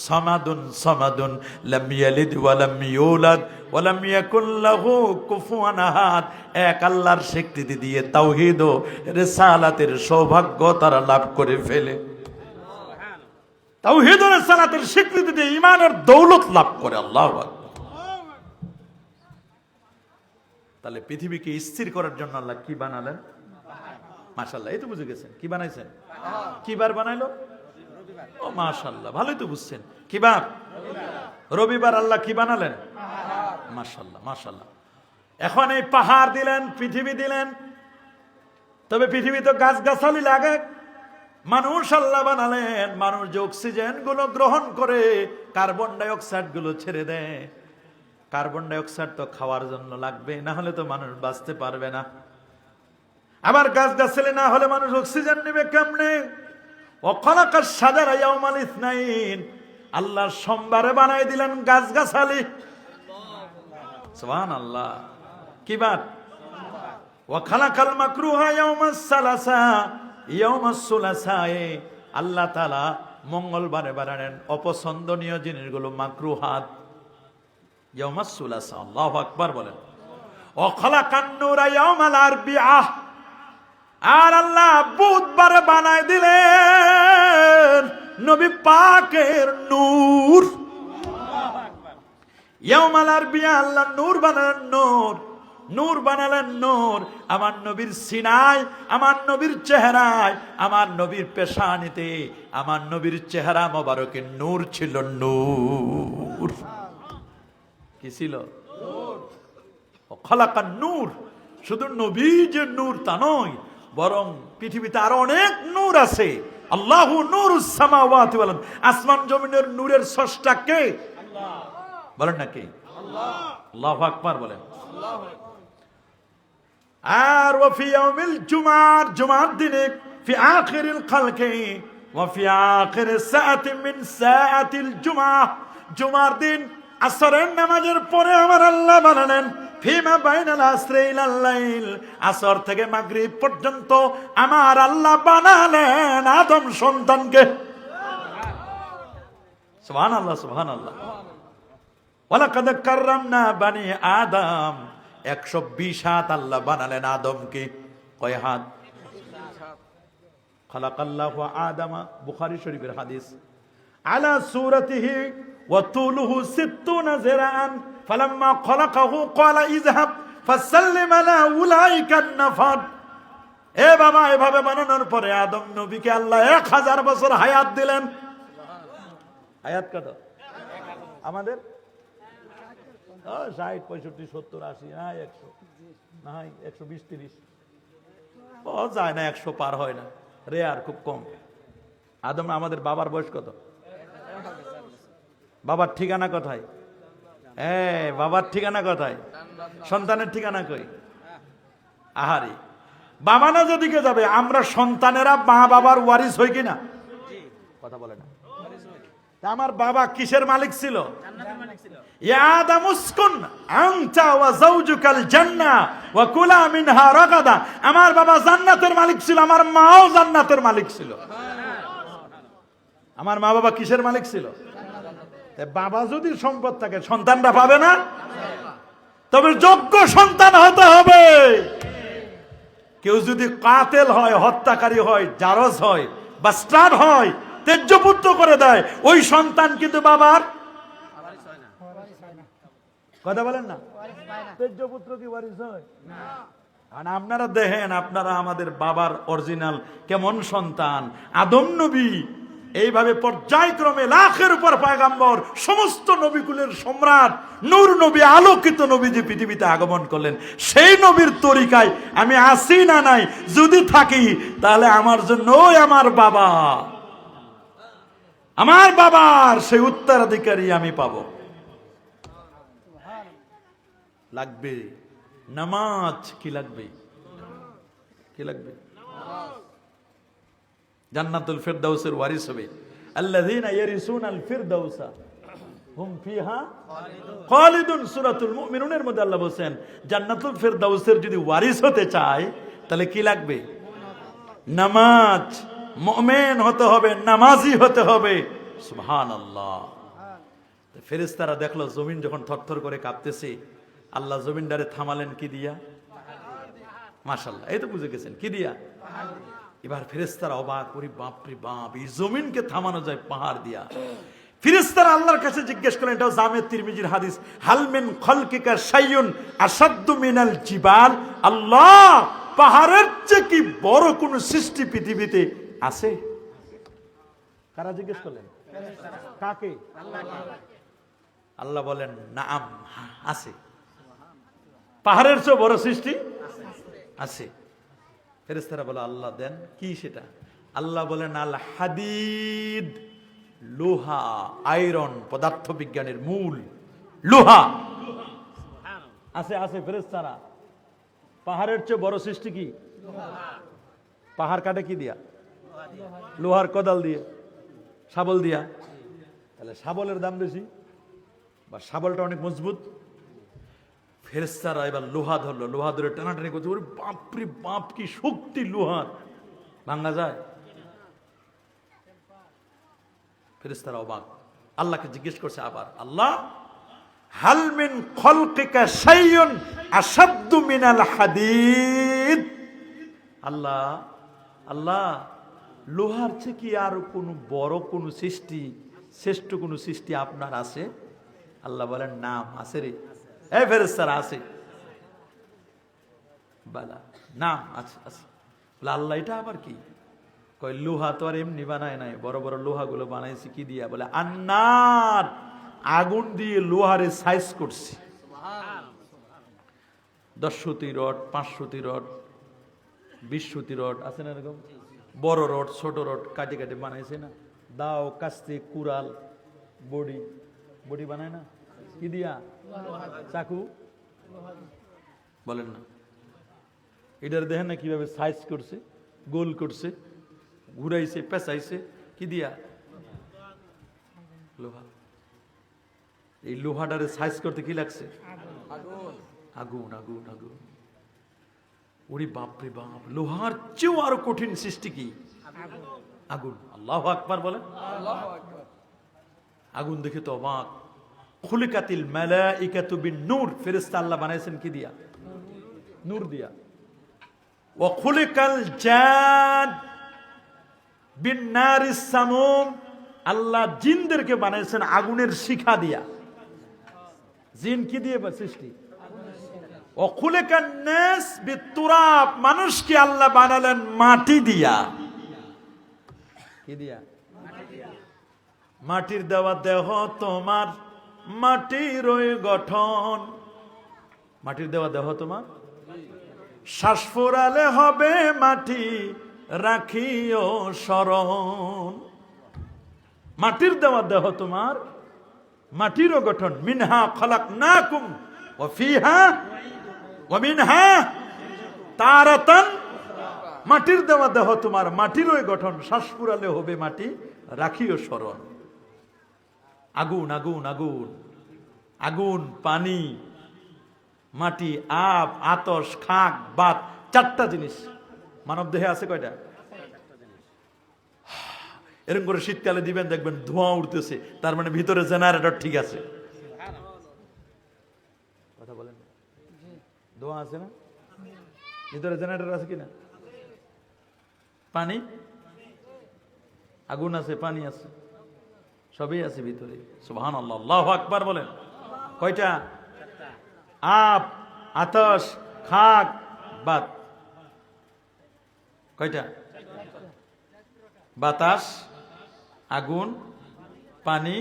সামাদুন সামাদুন লাম ইয়ালিদ ওয়া লাম ইউলাদ ওয়া লাম ইয়াকুল লাহু কুফুয়ান আহাদ। এক আল্লাহর স্বীকৃতি দিয়ে তাওহীদ ও রিসালাতের সৌভাগ্য তারা লাভ করে ফেলে, তাওহীদ ও রিসালাতের স্বীকৃতি দিয়ে ঈমানের দৌলত লাভ করে। আল্লাহু আকবার। তাহলে পৃথিবীকে স্থির করার জন্য আল্লাহ কি বানালেন? মাশাআল্লাহ, এই তো বুঝে গেছেন কি বানাইছেন। কি বার বানাইলো? ও মাশাআল্লাহ, ভালোই তো বুঝছেন। কি বার? রবিবার। আল্লাহ কি বানালেন? মাশাআল্লাহ মাশাআল্লাহ। এখন এই পাহাড় দিলেন, পৃথিবী দিলেন, তবে পৃথিবী তো গাছগাছালি লাগে। মানুষ আল্লাহ বানালেন, মানুষ যে অক্সিজেন গুলো গ্রহণ করে কার্বন ডাই অক্সাইড গুলো ছেড়ে দেয়। কার্বন ডাই অক্সাইড তো খাওয়ার জন্য লাগবে, না হলে তো মানুষ বাঁচতে পারবে না। আবার গাছগাছালি না হলে মানুষ অক্সিজেন নেবে কেমনে? ওয়াখালাকাশ শাজারা ইয়াউমাল ইসনাইন, আল্লাহ সোমবারে বানাই দিলেন গাছগাছালি। সুবহানাল্লাহ। কি বার? ওয়াখালাকাল মাকরুহা ইয়াউমাস সালাসা ইয়াউমাস সুলাসায়ে, আল্লাহ তাআলা মঙ্গলবারে বানালেন অপছন্দনীয় জিনিসগুলো মাকরুহাত ইয়াউমাস সুলাসা। আল্লাহু আকবার বলেন। ওয়াখালাকান নূরা ইয়াউমাল আরবিআহ, আর আল্লাহ বুধবারে বানাই দিলেন নবী পাকের নূর। ইয়াউমাল আরবিআ আল্লাহ নূর বানালেন, নূর বানালেন নূর। আমার নবীর সিনায়, আমার নবীর চেহারায়, আমার নবীর পেশানিতে, আমার নবীর চেহারা মোবারকে নূর ছিল। নূর কি ছিল? খালাকান নূর। শুধু নবী যে নূর তা নয়, বরং পৃথিবীতে আরো অনেক নূর আছে। আল্লাহু নূরুস সামাওয়াতি ওয়াল আরদ, আসমান জমিনের নূরের স্রষ্টা কে? আল্লাহ। বলেন না কে? আল্লাহ। আল্লাহু আকবার বলেন। আর ওয়া ফি ইয়াউমিল জুমার, জুমার দিনে, ফি আখিরিল খালকি ওয়া ফি আখিরিস সাআতি মিন সাআতিল জুমা, জুমার দিন আসরের নামাজের পরে আমার আল্লাহ বানালেন ফিমা বাইনাল আসরি ইলাল লাইল, আসর থেকে মাগরিব পর্যন্ত আমার আল্লাহ বানালেন আদম সন্তানকে। সুবহানাল্লাহ সুবহানাল্লাহ। ওয়ালাকাদ কাররামনা বানি আদম, 120 হাত আল্লাহ বানালেন আদমকে। কয় হাত? খালাকাল্লাহু আদামা, বুখারী শরীফের হাদিস, আলা সূরাতিহি ওয়া তুলুহু 60 জিরাআন ফালাম্মা খালাকাহু ক্বালা ইযহাব ফাসাল্লিম আলা উলাইকান নাফার। এ বাবা, এভাবে বানানোর পরে আদম নবীকে আল্লাহ 1000 বছর হায়াত দিলেন। হায়াত কত আমাদের? 60 65 70 80 না 100 না 120 30 ও যায় না, 100 পার হয় না, রেয়ার, খুব কম। আদম আমাদের বাবার বয়স কত? বাবার ঠিকানা কোথায়? বাবার ঠিকানা কোথায়? সন্তানের ঠিকানা কই? আহারে, বাবা না যেদিকে যাবে, আমরা সন্তানেরা মা বাবার ওয়ারিস হই কিনা? কথা বলে না। আমার বাবা কিসের মালিক ছিল? ইয়া আদম উসকুন আনতা ওয়া যাওজুকাল জান্নাহ ওয়া কুলা মিনহা রাগাদা। আমার বাবা জান্নাতের মালিক ছিল, আমার মাও জান্নাতের মালিক ছিল। আমার মা বাবা কিসের মালিক ছিল? বাবা যদি সম্পদ থাকে, সন্তানরা পাবে না? তবে যোগ্য সন্তান হতে হবে। কেউ যদি কাতেল হয়, হত্যাকারী হয়, জারজ হয়, বাস্টার্ড হয়, তেজ্য পুত্র করে দেয়, ওই সন্তান কিন্তু বাবার কথা বলেন না, তেজ্য পুত্র কি ওয়ারিস হয় না। আর আপনারা দেখেন, আপনারা আমাদের বাবার অরিজিনাল কেমন সন্তান, আদম নবী। এইভাবে পর্যায়ক্রমে লাখের উপর পয়গম্বর, সমস্ত নবীকুলের সম্রাট, নূর নবী, আলোকিত নবী যে পৃথিবীতে আগমন করলেন, সেই নবীর তরিকায় আমি আসি না নাই, যদি থাকি তাহলে আমার জন্য আমার বাবা, আমার বাবার সেই উত্তরাধিকারী আমি পাবো। লাগবে নামাজ, কি লাগবে? কি লাগবে? জান্নাতুল ফিরদাউসের ওয়ারিস হবে আল্লাযীনা ইয়ারিসুনাল ফিরদাউসা হুম ফিহা খালিদুন। সূরাতুল মুমিনুনের মধ্যে আল্লাহ বলেন, জান্নাতুল ফিরদাউসের যদি ওয়ারিস হতে চায় তাহলে কি লাগবে? নামাজ। মুমিন হতে হবে, নামাজি হতে হবে। সুবহানাল্লাহ। ফেরেশতারা দেখলো জমিন যখন থরথর করে কাঁপতেছে, আল্লাহ জমিনটারে থামালেন কি দিয়া? মাশাআল্লাহ, এই তো বুঝে গেছেন, কি দিয়া? এবার ফেরেশতারা অবাক, ওরে বাপ রে বাপ, এই জমিনকে থামানো যায় পাহাড় দিয়া। ফেরেশতারা আল্লাহর কাছে জিজ্ঞেস করেন, এটাও জামে তিরমিজির হাদিস, হাল মিন খালকিকা শাইউন আসাদ্দু মিনাল জিবাল। আল্লাহ, পাহাড়ের চেয়ে কি বড় কোন সৃষ্টি পৃথিবীতে আছে? কারা জিজ্ঞেস করলেন? কাকে? আল্লাহ বলেন, নাম, আছে। পাহাড়ের চেয়ে বড় সৃষ্টি আছে। ফেরেশতারা বলে, আল্লাহ দেন, কি সেটা? আল্লাহ বলেন, আল হাদিদ, লোহা, আয়রন, পদার্থ বিজ্ঞানের মূল লোহা আছে। আছে ফেরেশতারা। পাহাড়ের চেয়ে বড় সৃষ্টি কি? পাহাড় কাটে কি দিয়া? লোহার কোদাল দিয়ে, শাবল দিয়া। তাহলে শাবলের দাম বেশি, বা শাবলটা অনেক মজবুত। ফেরেশতারা এবার লোহা ধরলো, লোহা ধরে টানাটানি করছে, ওরে বাপরে বাপ, কি শক্তি লোহার, ভাঙা যায়? ফেরেশতারা অবাক, আল্লাহকে জিজ্ঞেস করছে আবার, আল্লাহ, হাল মিন খালকিকা শাইউন আসাদ্দু মিনাল হাদিদ। আল্লাহ, আল্লাহ, লোহার চেয়ে কি আর কোন বড় কোন সৃষ্টি, শ্রেষ্ঠ কোন সৃষ্টি আপনার আছে? আল্লাহ বলেন, নাম আছে রে। এই ফেরেশতারা, আছে। বালা, নাম আছে, আছে। বলে, আল্লাহ, এটা আবার কি? কয়, লোহা তো আর এমনি বানায় নাই, বড় বড় লোহাগুলো বানাইছি কি দিয়া? বলে, আন্নার, আগুন দিয়ে লোহারে সাইজ করছি। 10 সুতি রড, 5 সুতি রড, 20 সুতি রড আছে না, এরকম বড় রড, ছোট রড কাটে কাটে বানাইছে না। দাও, কাস্তে, কুড়াল, বডি, বডি বানায় না কি দিয়া? চাকু, বলেন না। এটার দেখেন না কিভাবে সাইজ করছে, গোল করছে, ঘুরাইছে, পেঁচাইছে, কি দিয়া? লোহা। এই লোহাটারে সাইজ করতে কি লাগছে? আগুন, আগুন, আগুন। ওরে বাপরে বাপ, লোহার চেয়েও আরো কঠিন সৃষ্টি কি? আগুন। আল্লাহু আকবার বলেন। আগুন দেখে তো অবাক। খুলিকাতিল মালাইকাতু বিন নূর, ফেরেশতা আল্লাহ বানাইছেন কি দিয়া? নূর দিয়া। ওয়া খুলিকাল জান বিন নারিস সামুম, আল্লাহ জিনদেরকে বানাইছেন আগুনের শিখা দিয়া। জিন কি দিয়ে সৃষ্টি? ও খুলিকান নাস বিতুরাব, মানুষকে আল্লাহ বানালেন মাটি দিয়া। কি দিয়া? মাটির দেওয়া দেহ তোমার, মাটির ওই গঠন। মাটির দেওয়া দেহ তোমার, শ্বাস ফুরালে হবে মাটি, রাখিও স্মরণ। মাটির দেওয়া দেহ তোমার, মাটিরও গঠন। মিনহা খালাকনাকুম ওয়া ফিহা ওয়া মিনহা তারাতান, মাটির দেওয়া দেহ তোমার, মাটিরই গঠন, শ্বাস ফুরালে হবে মাটি, রাখিও স্মরণ। আগুন আগুন আগুন, আগুন পানি মাটি, আপ আতশ খাক বাত, চারটা জিনিস মানব দেহে আছে। কয়টা? এরকম করে শীতকালে দিবেন, দেখবেন ধোঁয়া উঠতেছে, তার মানে ভিতরে জেনারেটর ঠিক আছে। কথা বলেন, ধোঁয়া আছে না? ভিতরে জেনারেটর আছে কিনা? পানি, আগুন আছে, পানি আছে, সবই আছে ভিতরে। সুবহানাল্লাহ, আল্লাহু আকবার বলেন। কয়টা? আপ আতশ খাক বাত। কয়টা? বাতাস, আগুন, পানি,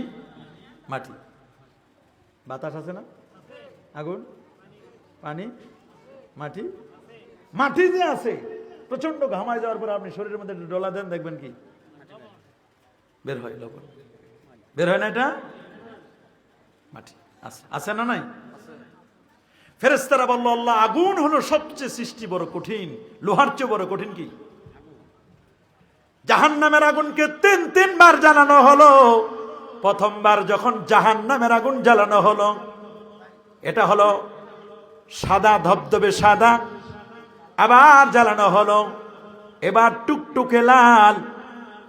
মাটি। বাতাস আছে না? আগুন, পানি, মাটি। মাটি যে আছে, প্রচন্ড ঘামায় যাওয়ার পরে আপনি শরীরের মধ্যে ডলা দেন, দেখবেন কি বের হয়, লবণ বের হয় না? এটা মাটি আছে, আছে না নাই? ফেরেশতারা বলল, আল্লাহ, আগুন হলো সবচেয়ে সৃষ্টি বড় কঠিন, লোহার চেয়ে বড় কঠিন কি? জাহান্নামের আগুনকে তিনবার জ্বালানো হলো। প্রথমবার যখন জাহান্নামের আগুন জ্বালানো হলো, এটা হলো সাদা ধবধবে সাদা, আবার জ্বালানো হলো, এবার টুকটুকে লাল,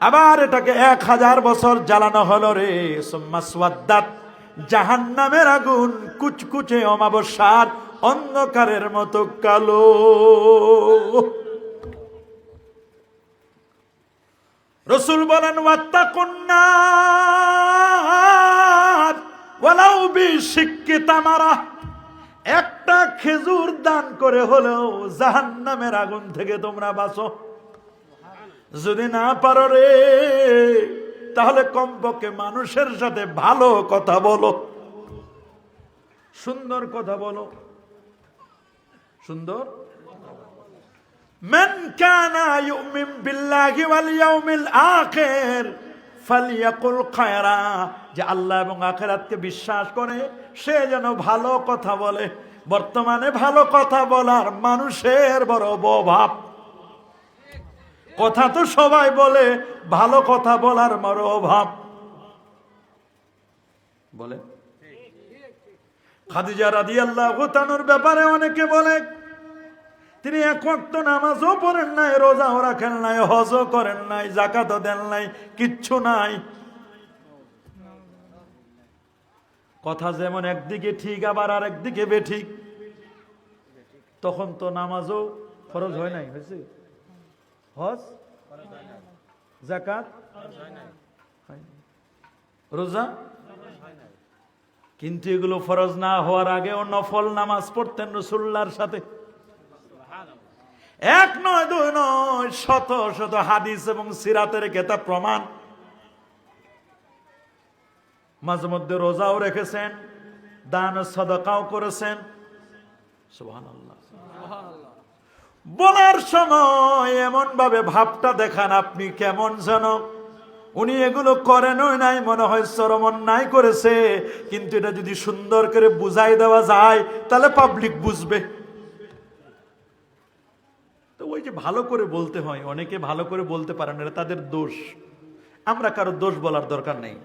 আবার এটাকে 1000 বছর জ্বালানো হলো রে। সুম্মা সুওয়াদ্দাত, জাহান্নামের আগুন কুচকুচে অমাবস্যার অন্ধকারের মতো কালো। রাসূল বলেন, ওয়াত্তাকুন নার ওয়ালাউ বিশিক্কি তামারা, একটা খেজুর দান করে হলেও জাহান্নামের আগুন থেকে তোমরা বাঁচো। যদি না পারো রে, তাহলে কমপক্ষে মানুষের সাথে ভালো কথা বলো, সুন্দর কথা বলো, সুন্দর। মান কানা ইউমিন বিল্লাহি ওয়াল ইয়াউমিল আখির ফালইয়াকুল খায়রা, যে আল্লাহ এবং আখিরাতকে বিশ্বাস করে সে যেন ভালো কথা বলে। বর্তমানে ভালো কথা বলার মানুষের বড় অভাব। কথা তো সবাই বলে, ভালো কথা বলার বড় অভাব। বলে খাদিজা রাদিয়াল্লাহু তাআলার ব্যাপারে অনেকে বলে, তিনি এক ওয়াক্ত নামাজও পড়েন নাই, রোজাও রাখেন নাই, হজও করেন নাই, যাকাতও দেন নাই, কিচ্ছু নাই। কথা যেমন একদিকে ঠিক, আবার আর একদিকে বেঠিক। তখন তো নামাজও ফরজ হয় নাই, হয়েছে? হজ, যাকাত, রোজা, কিন্তু এগুলো ফরজ না হওয়ার আগেও নফল নামাজ পড়তেন রাসূলুল্লাহর সাথে। এক নয়, দুই নয়, শত শত হাদিস এবং সিরাতের কিতাব প্রমাণ। মাঝে মধ্যে রোজাও রেখেছেন, দান সাদাকাও করেছেন। সুবহানাল্লাহ। বলার সময় এমন ভাবে ভাবটা দেখান আপনি কেমন যেন উনি এগুলো করেনই নাই, মনে হয় চরম অন্যায় করেছে। কিন্তু এটা যদি সুন্দর করে বুঝাই দেওয়া যায়, তাহলে পাবলিক বুঝবে। তো ওই যে ভালো করে বলতে হয়, অনেকে ভালো করে বলতে পারেন, এটা তাদের দোষ। আমরা কারো দোষ বলার দরকার নেই।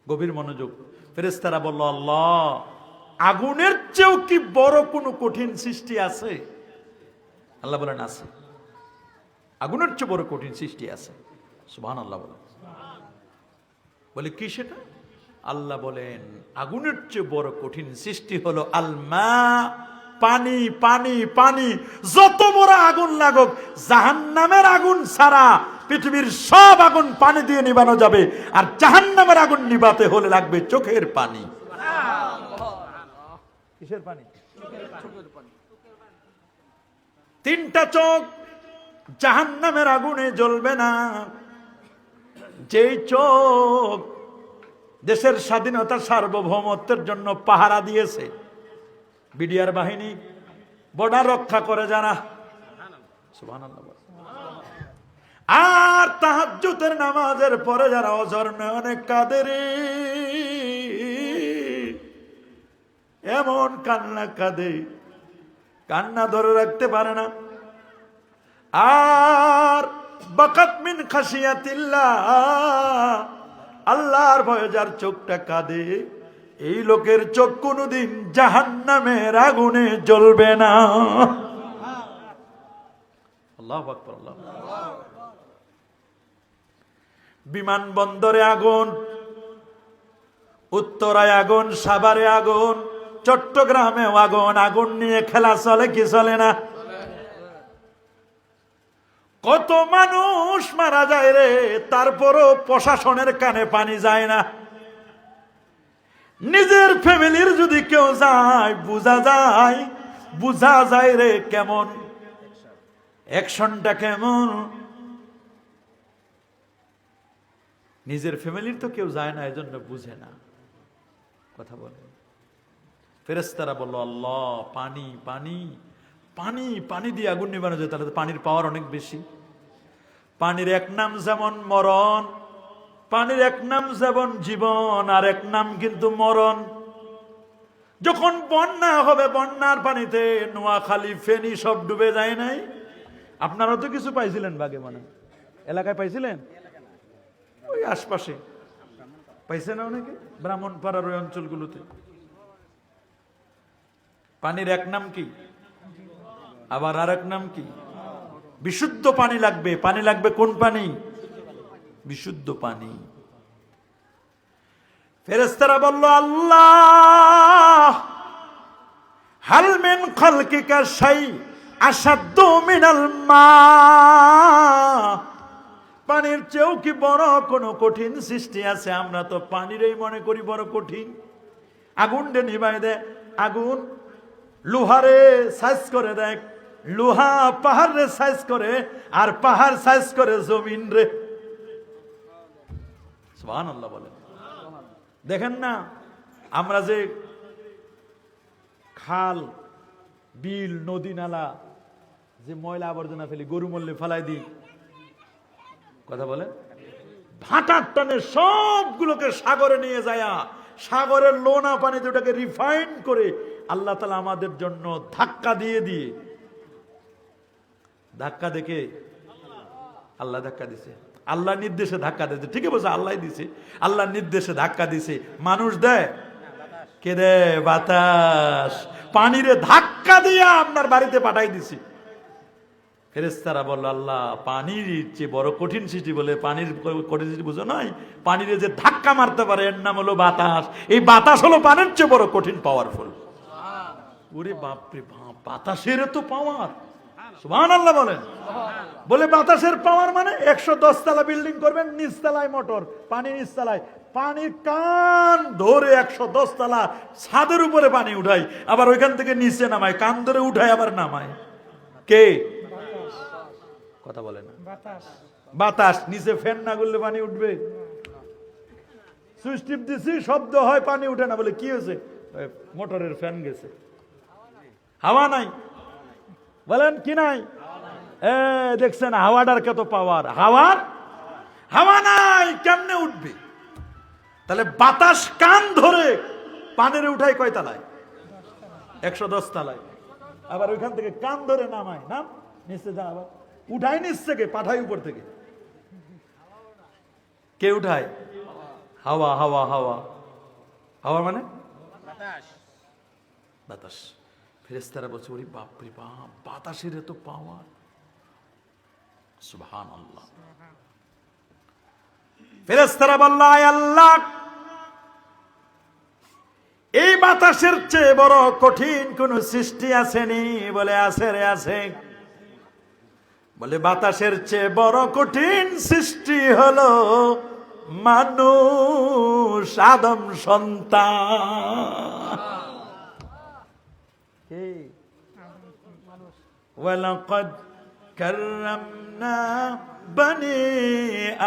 গভীর মনোযোগ। ফেরেশতারা বলল, আল্লাহ, আগুনের চেয়েও কি বড় কোনো কঠিন সৃষ্টি আছে? আল্লাহ বলেন, আছে। আগুনের চেয়ে বড় কঠিন সৃষ্টি আছে। সুবহানাল্লাহ বলেন। বলে কি সেটা? আল্লাহ বলেন, আগুনের চেয়ে বড় কঠিন সৃষ্টি হলো আলমা, পানি। পানি পানি, যত বড় আগুন লাগুক, জাহান্নামের আগুন ছাড়া পৃথিবীর সব আগুন পানি দিয়ে নিবানো যাবে, আর জাহান্নামের আগুন নিবাতে হলে লাগবে চোখের পানি। কিসের পানি? তিনটা চোখ জাহান্নামের আগুনে জ্বলবে না। যেই চোখ দেশের স্বাধীনতা সার্বভৌমত্বের জন্য পাহারা দিয়েছে, বিডিআর বাহিনী, বর্ডার রক্ষা করে যারা, সুবহানাল্লাহ। আর তাহাজ্জুদের নামাজের পরে যারা অঝর নয়নে কাঁদে রে, এমন কান্না কাঁদে, কান্না ধরে রাখতে পারে না। আর বাকাত মিন খাশিয়াতিল্লাহ, আল্লাহর ভয়ে যার চোখটা কাঁদে, এই লোকের চোখ কোনোদিন জাহান্নামের আগুনে জ্বলবে না। আল্লাহু আকবার, আল্লাহ। বিমানবন্দরে আগুন, উত্তরায় আগুন, সাভারে আগুন, চট্টগ্রামে আগুন। আগুন নিয়ে খেলা চলে কি চলে না? কত মানুষ মারা যায় রে, তারপরও প্রশাসনের কানে পানি যায় না। নিজের ফ্যামিলির যদি কেউ যায়, বুঝা যায় রে কেমন অ্যাকশনটা কেমন। নিজের ফ্যামিলির তো কেউ যায় না, এজন্য বুঝে না। কথা বলে ফেরেশতারা বলল, আল্লাহ পানি পানি পানি, পানি দিয়ে আগুন নিবানো যায়, তাহলে তো পানির পাওয়ার অনেক বেশি। পানির এক নাম যেমন মরণ, পানির এক নাম যেমন জীবন, আর এক নাম কিন্তু মরণ। যখন বন্যা হবে, বন্যার পানিতে নোয়াখালী, ফেনী সব ডুবে যায় নাই? আপনারা তো কিছু পাইছিলেন ভাগে, মানে এলাকায় পাইছিলেন, ওই আশপাশে পাইছে না অনেকে, ব্রাহ্মণপাড়ার ওই অঞ্চলগুলোতে। পানির এক নাম কি, আবার আর এক নাম কি? বিশুদ্ধ পানি লাগবে। পানি লাগবে কোন পানি? বিশুদ্ধ পানি। ফেরেশতারা বলল, আল্লাহ হাল মিন খালকিকা শাই আশাদ্দু মিনাল মা, পানির চেয়েও কি বড় কোন কঠিন সৃষ্টি আছে? আমরা তো পানিরই মনে করি বড় কঠিন। আগুন ডে নিবাই দেয়, আগুন লোহারে সাইজ করে দেয়, লোহা পাহাড় রে সাইজ করে, আর পাহাড় সাইজ করে জমিন রে। সুবহানাল্লাহ বলেন। দেখেন না, আমরা যে খাল, বিল, নদী, নালা যে ময়লা আবর্জনা ফেলি, গরু মরলে ফেলাই দিই, কথা বলে, ভাটার টানে সবগুলোকে সাগরে নিয়ে যায়, সাগরের লোনা পানিতে ওটাকে রিফাইন করে আল্লাহ তাআলা আমাদের জন্য ধাক্কা দিয়ে ধাক্কা দেখে, আল্লাহ ধাক্কা দিছে, আল্লাহ নির্দেশে ধাক্কা দিয়েছে। ঠিকই বলছে, আল্লাহ দিছে, আল্লাহ নির্দেশে ধাক্কা দিছে। মানুষ দেয়, কে দেয়? বাতাস। পানিরে ধাক্কা দিয়ে আপনার বাড়িতে পাঠাই দিছে। ফেরেশতারা বলল, আল্লাহ পানির চেয়ে বড় কঠিন সৃষ্টি, বলে পানির কঠিন সৃষ্টি বুঝো নাই? পানিরে যে ধাক্কা মারতে পারে এর নাম হলো বাতাস। এই বাতাস হলো পানির চেয়ে বড় কঠিন, পাওয়ারফুল। ওরে বাপরে বাপ, বাতাসের তো পাওয়ার। সুবহানাল্লাহ বলেন। বলে বাতাসের পাওয়ার মানে 110 তলা বিল্ডিং করবেন, নিচতলায় মোটর, পানি নিচতলায়, পানির কান ধরে 110 তলা ছাদের উপরে পানি উঠাই, আবার ওইখান থেকে নিচে নামায়, কান ধরে উঠায় আবার নামায়। কে? কথা বলে না। বাতাস। নিচে ফ্যান না করলে পানি উঠবে? সুইচ টিপ দিছি, শব্দ হয়, পানি উঠে না। বলে কি হয়েছে? মোটরের ফ্যান গেছে, হাওয়া নাই। বলেন কি নাই? দেখছেন হাওয়াটার কত পাওয়ার। হাওয়া নাই, কেমনে উঠবে? তাহলে বাতাস কান ধরে পানির উঠায় কয় তলায়? 110 তলায়। আবার ওইখান থেকে কান ধরে নামায়, নাম নিচে যা, আবার উঠায় নিচ থেকে, পাঠায় উপর থেকে। কে উঠায়? হাওয়া। হাওয়া হাওয়া হাওয়া মানে বাতাস। ফেরেশতারা বলছে, ওরে বাপ রে বাপ, বাতাসের এত পাওয়ার। সুবহানাল্লাহ। ফেরেশতারা বলল, আয় আল্লাহ, এই বাতাসের চেয়ে বড় কঠিন কোন সৃষ্টি আসেনি? বলে আছে রে, আছে। বলে বাতাসের চেয়ে বড় কঠিন সৃষ্টি হলো মানুষ, আদম সন্তান। ওয়ালাকাদ কাররামনা বনি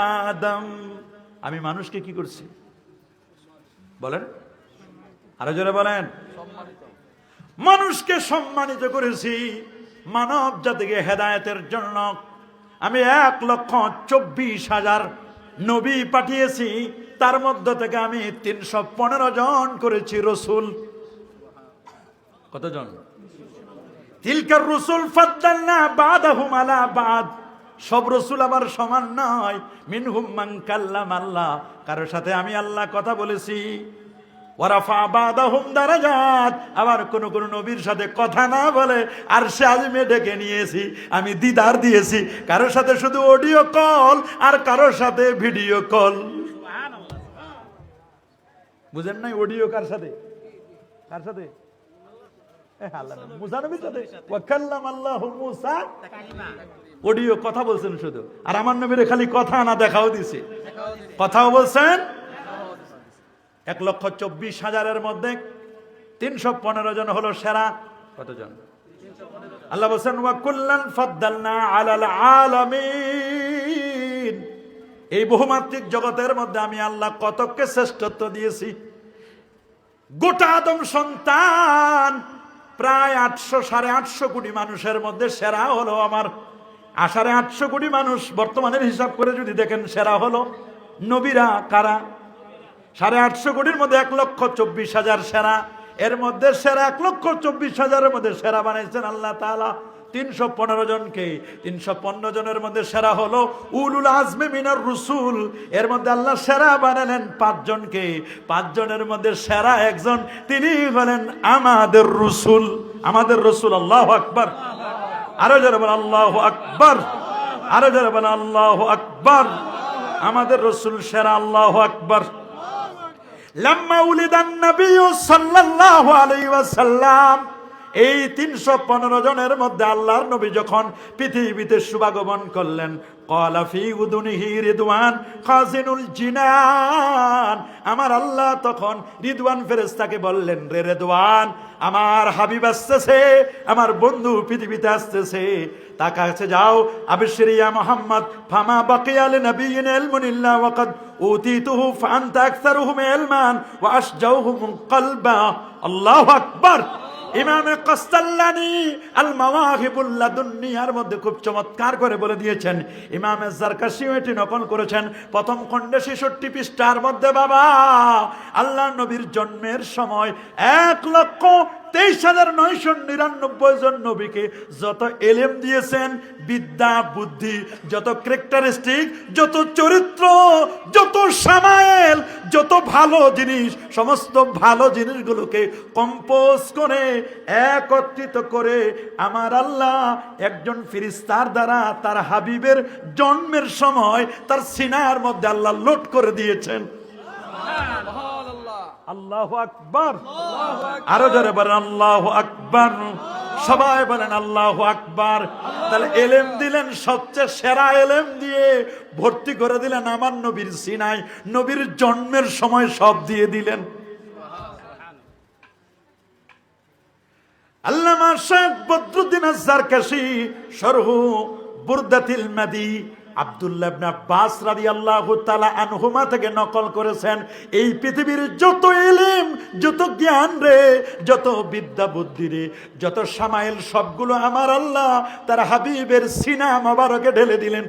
আদম, আমি মানুষকে কি করছি? বলেন আরো জোরে বলেন। মানুষকে সম্মানিত করেছি। মানব জাতিকে হেদায়েতের জন্য আমি 1,24,000 নবী পাঠিয়েছি। তার মধ্য থেকে আমি 315 জন করেছি রসুল। কতজন? তিলকার রসুল ফাদ্দালনা বাদাহুম আলা বাদ, সব রসুল আবার সমান নয়। মিনহুম মান কাল্লামা আল্লাহ, কারোর সাথে আমি আল্লাহ কথা বলেছি। ওয়ারাফা বাদাহুম দারাজাত, আবার কোন কোন নবীর সাথে কথা না বলে আরশে আযমে ডেকে নিয়েছি, আমি দিদার দিয়েছি। কারোর সাথে শুধু অডিও কল, আর কারোর সাথে ভিডিও কল। বুঝেন নাই? অডিও কার সাথে? কার সাথে? মুসা নবীর সাথে। ওয়া কাল্লামা আল্লাহু মুসা অডিও, কথা বলছেন শুধু। আর আমার নবীরে খালি কথা না দেখাও দিছে, কথাও বলছেন। 1,24,000-এর মধ্যে 315 জন হলো সেরা। কতজন? আল্লাহ বলছেন ওয়া কুল্লান ফাদ্দালনা আলাল আলামিন, এই বহুমাত্রিক জগতের মধ্যে আমি আল্লাহ কতকে শ্রেষ্ঠত্ব দিয়েছি। গোটা আদম সন্তান প্রায় 800-850 কোটি মানুষের মধ্যে সেরা হলো আমার। 850 কোটি মানুষ বর্তমানের হিসাব করে যদি দেখেন সেরা হলো নবীরা। কারা? 850 কোটির মধ্যে 1,24,000 সেরা। এর মধ্যে সেরা 1,24,000-এর মধ্যে সেরা বানাইছেন আল্লাহ তাআলা 315 জনকে। 315 জনের মধ্যে সেরা হলো উলুল আজমে মিনার রসুল। এর মধ্যে আল্লাহ সেরা বানালেন 5 জনকে। 5 জনের মধ্যে সেরা একজন, তিনি হলেন আমাদের রসুল। আমাদের রসুল। আল্লাহু আকবার। আরো যারা বলেন আল্লাহু আকবার, আরো যারা বলেন আল্লাহু আকবার। আমাদের রসুল সেরা। আল্লাহু আকবার। লাম্মা উলিদান নবী সাল্লাল্লাহু আলাইহি ওয়াসাল্লাম, এই 315 জনের মধ্যে আল্লাহর নবী যখন পৃথিবীতে শুভাগমন করলেন, ক্বালা ফি উদুনিহি রিদওয়ান খাজিনুল জিনান, আমার আল্লাহ তখন রিদওয়ান ফেরেশতাকে বললেন, রে রিদওয়ান, আমার হাবিব আসতেছে, আমার বন্ধু পৃথিবীতে আসতেছে, তার কাছে যাও। আবিশরি ইয়া মুহাম্মদ ফামা বাকিয়া লিনাবিয়্যিন ইলমুন ইল্লা ওয়াকাদ উতিতুহু ফাআনতা আকসারুহুম ইলমান ওয়া আশজাউহুম কলবা। আল্লাহু আকবার। ইমামে কাস্তাল্লানি আল মাওয়াহিবুল লাদুন্নিয়ার মধ্যে খুব চমৎকার করে বলে দিয়েছেন। ইমামে জারকাশিও এটি নকল করেছেন প্রথম খণ্ডে 66 পৃষ্ঠার মধ্যে। বাবা, আল্লাহ নবীর জন্মের সময় 1,23,999 জন নবীকে যত এলেম দিয়েছেন, বিদ্যা বুদ্ধি, যত ক্যারেক্টারিস্টিক, যত চরিত্র, যত সামায়েল, যত ভালো জিনিস, সমস্ত ভালো জিনিসগুলোকে কম্পোজ করে একত্রিত করে আমার আল্লাহ একজন ফেরেশতার দ্বারা তার হাবিবের জন্মের সময় তার সিনার মধ্যে আল্লাহ লোড করে দিয়েছেন। আল্লাহু আকবার। আরো জোরে বলেন আল্লাহু আকবার। সবাই বলেন আল্লাহু আকবার। তাহলে এলেম দিলেন, সবচেয়ে সেরা এলেম দিয়ে ভর্তি করে দিলেন আমার নবীর সিনায়। নবীর জন্মের সময় সব দিয়ে দিলেন। আল্লামা শাইখ বদরুদ্দিন আজ-জারকাশি শরহু বুরদাতিল মাদি আব্দুল্লাহ ইবনে আব্বাস রাদিয়াল্লাহু তাআলা আনহুমা থেকে নকল করেছেন, এই পৃথিবীর যত ইলম, যত জ্ঞান রে, যত বিদ্যা বুদ্ধি রে, যত সামাইল, সবগুলো আমার আল্লাহ তার হাবিবের সিনা মোবারকে ঢেলে দিলেন।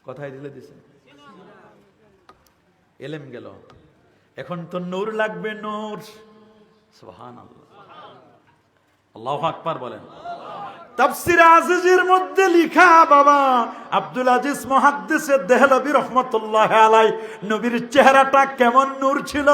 কথাই দিলে দিছেন। ইলম গেল, এখন তো নূর লাগবে, নূর। সুবহানাল্লাহ। আল্লাহু আকবার বলেন। তাফসীর আজিজের মধ্যে লিখা বাবা আব্দুল আজিজ মুহাদ্দিস দেহলভী রাহমাতুল্লাহ আলাইহি, নবীর চেহারাটা কেমন নূর ছিল,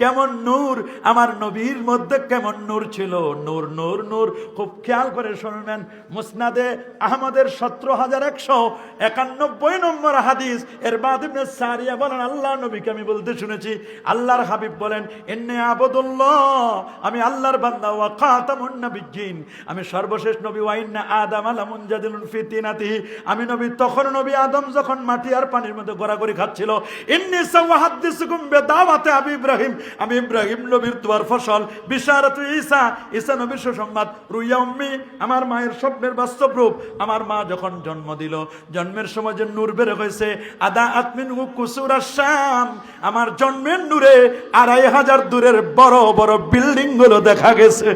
কেমন নূর, আমার নবীর মধ্যে কেমন নূর ছিল। নূর নূর নূর। খুব খেয়াল করে শুনবেন, মুসনাদে আহমদের 17,191 নম্বর হাদিস। এর বাদ ইবনে সারিয়া বলেন, আল্লাহ নবীকে আমি বলতে শুনেছি, আল্লাহর হাবিব বলেন, ইন্নী আবুদুল্লাহ, আমি আল্লাহর বান্দা, ওয়া খাতামুন নাবিয়্যিন, আমি সর্বশেষ নবী, ওয়া ইন্না আদামা লামুনজাদিলুন ফি তিনাতিহি, আমি নবী তখন নবী আদম যখন মাটি আর পানির মধ্যে গড়াগড়ি খাচ্ছিল। ইন্নী সাওয়াহাদিসুকুম বিদাওয়াতি আবি ইব্রাহিম, আমি ইব্রাহিম নবীর দুয়ার ফসল। বিশারাতু ঈসা, ঈসা নবীর সুসংবাদ। রুইয়া উম্মি, আমার মায়ের স্বপ্নের বাস্তব রূপ। আমার মা যখন জন্ম দিল, জন্মের সময় যে নূর বের হয়েছে, আদা আতমিনহু কুসুরাশ শাম, আমার জন্মের নূরে 2,500 দূরের বড় বড় বিল্ডিং গুলো দেখা গেছে।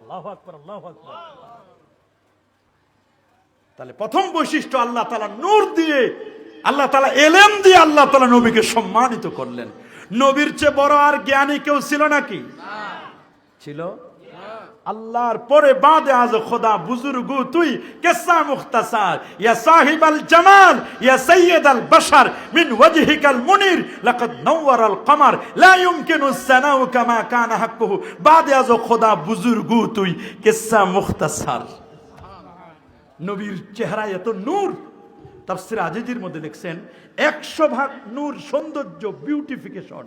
আল্লাহু আকবার, আল্লাহু আকবার। তাহলে প্রথম বৈশিষ্ট্য, আল্লাহ তাআলা নূর দিয়ে, আল্লাহ তাআলা ইলম দিয়ে আল্লাহ তাআলা নবীকে সম্মানিত করলেন। নবীর চেয়ে বড় আর জ্ঞানী কেউ ছিল নাকি? ছিল। আল্লাহর পরে বাদে আজ খোদা বুজুর্গু তুই কিসসা মুখতাসার ইয়া সাহিবাল জামাল ইয়া সাইয়্যিদাল বাশার মিন ওয়াজহিকাল মুনির লাকাদ নাওয়ারাল কমার লা ইউমকিনু সানাউ কামা কানা হাক্কুহু। বাদে আজ খোদা বুজুর্গু তুই কিসসা মুখতাসার। নবীর চেহারায় এত নূর, তাফসীর আজিজির মধ্যে লিখছেন 100 ভাগ নূর, সৌন্দর্য, বিউটিফিকেশন,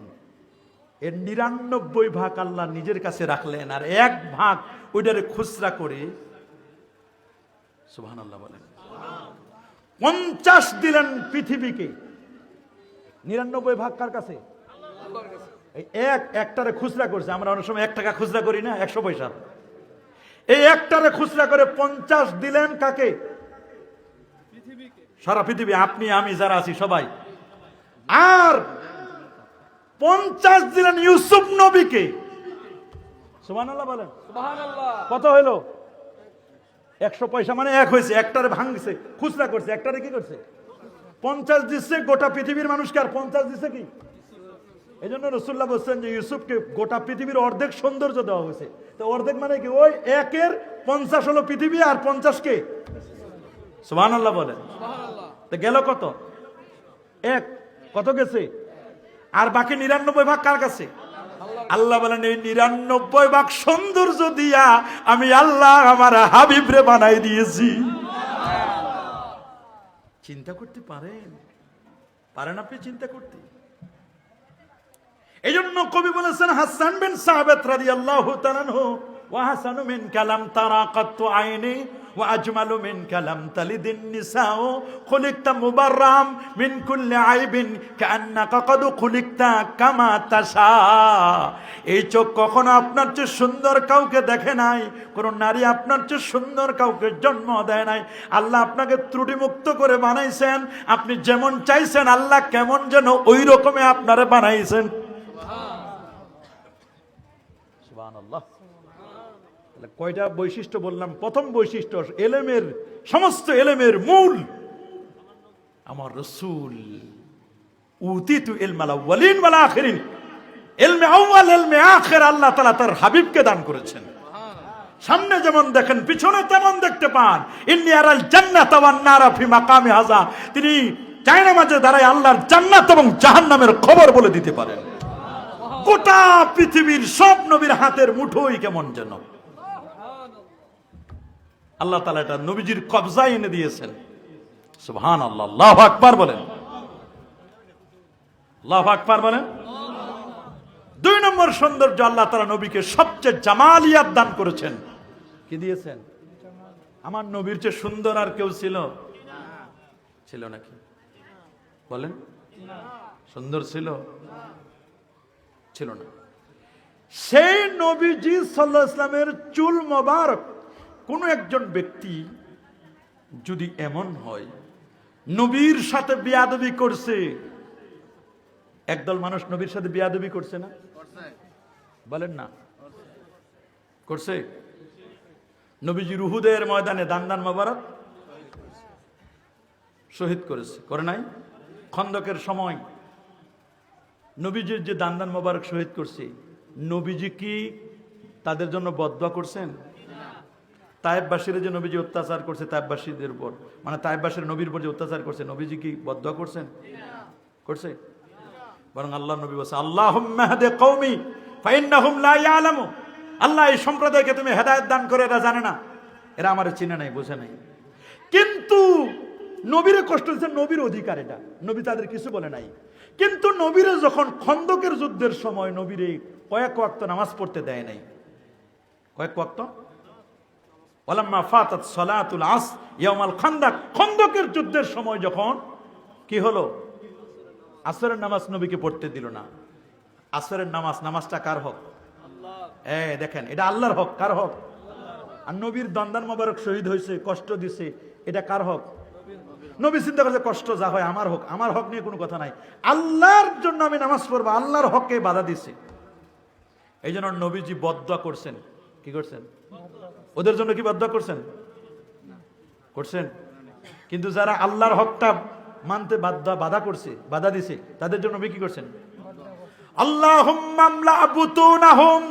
এর 99 ভাগ আল্লাহ নিজের কাছে রাখলেন, আর 1 ভাগ ওইটারে খুচরা করে, সুবহানাল্লাহ বলেন, 50 দিলেন পৃথিবীকে। 99 ভাগ কার কাছে? এই একটারে খুচরা করছে। আমরা অনেক সময় 1 টাকা খুচরা করি না, 100 পয়সা। এই একটারে খুচরা করে 50 দিলেন কাকে? সারা পৃথিবী, আপনি আমি যারা আছি সবাই। আর 50 দিলেন ইউসুফ নবীকে। সুবহানাল্লাহ বলেন। কত হইল? 100 পয়সা, মানে 1 হয়েছে। একটারে ভাঙছে, খুচরা করছে, একটারে কি করছে? 50 দিচ্ছে গোটা পৃথিবীর মানুষকে, আর 50 দিচ্ছে কি? এই জন্য রাসূলুল্লাহ বলছেন যে ইউসুফকে গোটা পৃথিবীর অর্ধেক সৌন্দর্য দেওয়া হয়েছে। তো অর্ধেক মানে কি? ওই 1-এর 50 হলো পৃথিবী, আর 50 কে? সুবহানাল্লাহ বলেন। তো গেল কত? 1। কত গেছে? আর বাকি 99 ভাগ কার কাছে? আল্লাহ বলেন এই 99 ভাগ সৌন্দর্য দিয়া আমি আল্লাহ আমার হাবিবরে বানাই দিয়েছি। চিন্তা করতে পারেন? পারেন আপনি চিন্তা করতে? এই জন্য কবি বলেছেন হাসান বিন সাবিত রাদিয়াল্লাহু তাআলা আনহু, ওয়া হাসানু মিন কালাম তারা কাত্তু আইনি ওয়া আজমালু মিন কালাম তালিদিন নিসাউ খুলিকতা মুবাররাম মিন কুল্লি আইবিন কান্নাকা কদ খুলিকতা কামা তাশা। এই চোখ কখনো আপনার চেয়ে সুন্দর কাউকে দেখে নাই, কোন নারী আপনার চেয়ে সুন্দর কাউকে জন্ম দেয় নাই। আল্লাহ আপনাকে ত্রুটিমুক্ত করে বানাইছেন, আপনি যেমন চাইছেন আল্লাহ কেমন যেন ওই রকমে আপনারে বানাইছেন। সুবহানাল্লাহ। কয়টা বৈশিষ্ট্য বললাম? প্রথম বৈশিষ্ট্য, এলেমের, সমস্ত এলেমের মূল আমার রাসূল। উতিতু ইলমাল আউয়ালিন ওয়াল আখিরিন, ইলমে আউয়াল ইলমে আখির আল্লাহ তাআলা তার হাবিবকে দান করেছেন। সামনে যেমন দেখেন পিছনে তেমন দেখতে পান। ইন্নী আরাল জান্নাতা ওয়ান নারা ফি মাকামি হাযা, তিনি চায়না মাঝে দাঁড়ায় আল্লাহর জান্নাত এবং জাহান্নামের খবর বলে দিতে পারেন। গোটা পৃথিবীর সব নবীর হাতের মুঠোই কেমন যেন আল্লাহ তাআলা এটা নবীজির কবজায় এনে দিয়েছেন। সুবহানাল্লাহ, আল্লাহু আকবার বলেন, আল্লাহু আকবার বলেন। 2 নম্বর সৌন্দর্য, আল্লাহ তাআলা নবীকে সবচেয়ে জামালিয়াত দান করেছেন। কি দিয়েছেন? আমার নবীর চেয়ে সুন্দর আর কেউ ছিল? ছিল নাকি? বলেন। সুন্দর ছিল? ছিল না। সেই নবীজি সাল্লাল্লাহু আলাইহি ওয়াসাল্লামের চুল মোবারক, কোন একজন ব্যক্তি যদি এমন হয় নবীর সাথে বেয়াদবি করছে, একদল মানুষ নবীর সাথে বেয়াদবি করছে না? বলেন না, করছে। নবীজির উহুদের ময়দানে দান্দান মোবারক শহীদ করেছে, করে নাই? খন্দকের সময় নবীজির যে দান্দান মোবারক শহীদ করছে, নবীজি কি তাদের জন্য বদদুয়া করছেন? তায়েববাসীরা যে নবীজি অত্যাচার করছে তায়েববাসীদের উপর, মানে তায়েববাসীর নবীর উপর যে অত্যাচার করছে, নবীজি কি বদদুয়া করছেন? করছে? বরং আল্লাহ নবী বলছে আল্লাহুম্মা হাদি কওমি ফাইন্নাহুম লা ইয়ালামু, আল্লাহ এই সম্প্রদায়কে তুমি হেদায়েত দান করে, এরা জানে না, এরা আমারে চিনে নাই, বোঝে নাই। কিন্তু নবীরে কষ্ট দিয়েছে, নবীর অধিকার এটা, নবী তাদের কিছু বলে নাই। কিন্তু নবীরে যখন খন্দকের যুদ্ধের সময় নবীরে কয়েক ওয়াক্ত নামাজ পড়তে দেয় নাই, কয়েক ওয়াক্ত, ওয়ালাম্মা ফাতাত সালাতুল আসর ইয়াউমাল খান্দাক, খন্দকের যুদ্ধের সময় যখন কি হলো, আসরের নামাজ নবীকে পড়তে দিল না। আসরের নামাজটা কার হক? দেখেন, এটা আল্লাহর হক। কার হক? আর নবীর দান্দান মোবারক শহীদ হয়েছে, কষ্ট দিছে, এটা কার হক? নবী চিন্তা করছে কষ্ট যা হয় আমার হক, আমার হক নিয়ে কোনো কথা নাই, আল্লাহর জন্য আমি নামাজ পড়বো, আল্লাহর হককে বাধা দিছে। এই জন্য নবীজি বদদুয়া করছেন। কি করছেন? ওদের জন্য কি বদদুয়া করছেন? করছেন। কিন্তু যারা আল্লাহর হকটা মানতে বাধা করছে, বাধা দিছে, তাদের জন্য নবী কি করছেন? আল্লাহুম্মা আমলা বুতুনাহুম,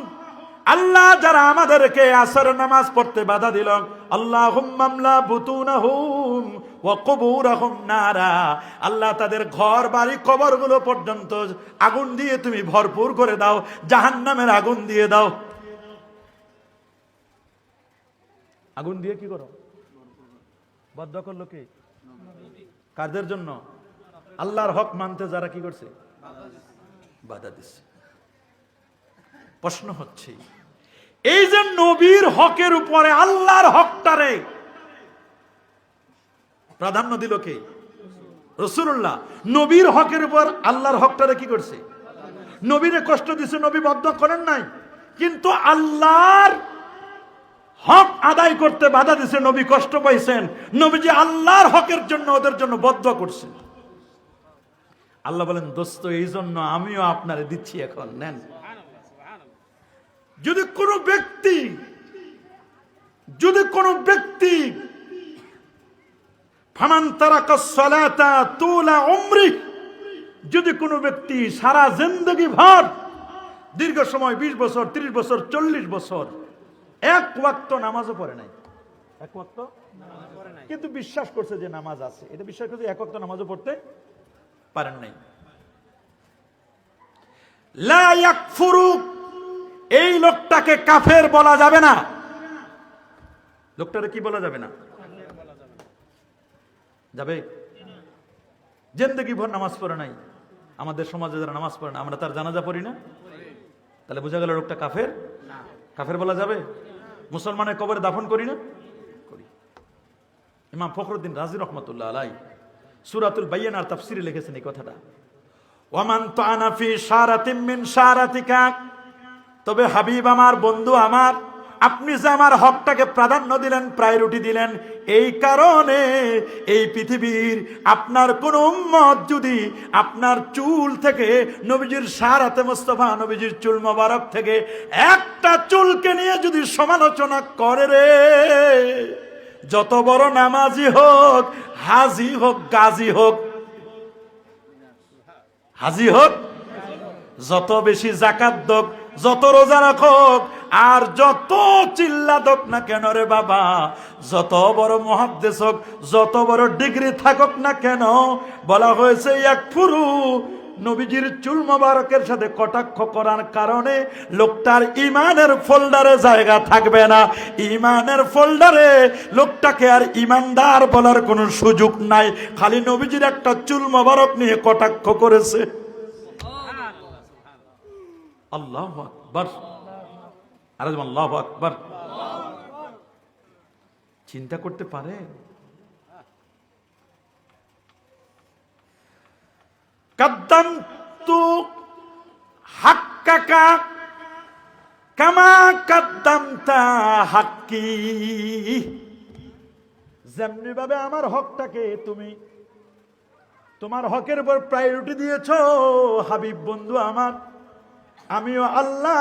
আল্লাহ যারা আমাদেরকে আসর নামাজ পড়তে বাধা দিল, আল্লাহুম্মা আমলা বুতুনাহুম ওয়া কুবুরহুম নারা, আল্লাহ তাদের ঘর বাড়ি কবরগুলো পর্যন্ত আগুন দিয়ে তুমি ভরপুর করে দাও, জাহান্নামের আগুন দিয়ে দাও। আগুন দিয়ে কি করো? বদ্ধ করলো কে? কাদের জন্য? আল্লাহর হক মানতে যারা কি করছে? বাধা দিচ্ছে। প্রশ্ন হচ্ছে, এই যে নবীর হকের উপরে আল্লাহর হকটারে প্রাধান্য দিল কে? রাসূলুল্লাহ। নবীর হকের উপর আল্লাহর হকটারে কি করছে? নবীরে কষ্ট দিছে, নবী বদ্ধ করেন নাই, কিন্তু আল্লাহর হক আদায় করতে বাধা দিছে, নবী কষ্ট পাইছেন। নবীজি আল্লাহর হকের জন্য ওদের জন্য বদ্ধ করছেন। আল্লাহ বলেন, দোস্ত এই জন্য আমিও আপনারে দিচ্ছি, এখন নেন। যদি কোনো ব্যক্তি ফামান তারাকা সালাতা তুলা উমরি, যদি কোনো ব্যক্তি সারা জিন্দেগি ভর, দীর্ঘ সময় 20 বছর 30 বছর 40 বছর এক ওয়াক্ত নামাজও পড়ে নাই, এক ওয়াক্ত কিন্তু বিশ্বাস করছে যে নামাজ আছে, এটা বিশ্বাস করছে, এক ওয়াক্ত নামাজও পড়তে পারেন নাই, লা ইয়াকফুরু, এই লোকটাকে কাফের বলা যাবে না। লোকটারে কি বলা যাবে না? যাবে? জিন্দেগি ভর নামাজ পড়ে নাই, আমাদের সমাজে যারা নামাজ পড়ে না, আমরা তার জানাজা পড়ি না, তাহলে বোঝা গেল লোকটা কাফের। কাফের বলা যাবে? মুসলমানের কবরে দাফন করি না? করি। ইমাম ফখরুদ্দিন রাজি রহমাতুল্লাহ আলাইহি সূরাতুল বাইয়িনার তাফসীরে লিখেছেন এই কথাটা, ওয়ামান তাআনা ফি শারাতিন মিন শারাতিকা, তবে হাবিব আমার, বন্ধু আমার, আপনি যে আমার হকটাকে প্রাধান্য দিলেন, প্রায়োরিটি দিলেন, এই কারণে এই পৃথিবীর আপনার কোন উম্মত যদি আপনার চুল থেকে, নবীজির শারাতে মুস্তাফা নবীজির চুল মোবারক থেকে একটা চুলকে নিয়ে যদি সমালোচনা করে রে, যত বড় নামাজি হোক, হাজি হোক, গাজী হোক, হাজি হোক, যত বেশি জাকাত দোক, যত রোজা রাখুক, আর যত চিল্লা দোক না কেন রে বাবা, যত বড় মুহাদ্দিস হোক, যত বড় ডিগ্রি থাকুক না কেন, বলা হয়েছে ইয়াকফুরু, নবীজির চুল মোবারকের সাথে কটাক্ষ করার কারণে লোকটার ইমানের ফোল্ডারে জায়গা থাকবে না। ইমানের ফোল্ডারে লোকটাকে আর ইমানদার বলার কোনো সুযোগ নাই, খালি নবীজির একটা চুল মোবারক নিয়ে কটাক্ষ করেছে। আল্লাহু আকবার, আরে আল্লাহু আকবার। চিন্তা করতে পারে? কাদ্দামতু হাক্কাকা কামা কাদ্দামতা হাক্কি, যেমনি ভাবে আমার হকটাকে তুমি তোমার হকের উপর প্রায়োরিটি দিয়েছো হাবিব বন্ধু আমার, আমিও আল্লাহ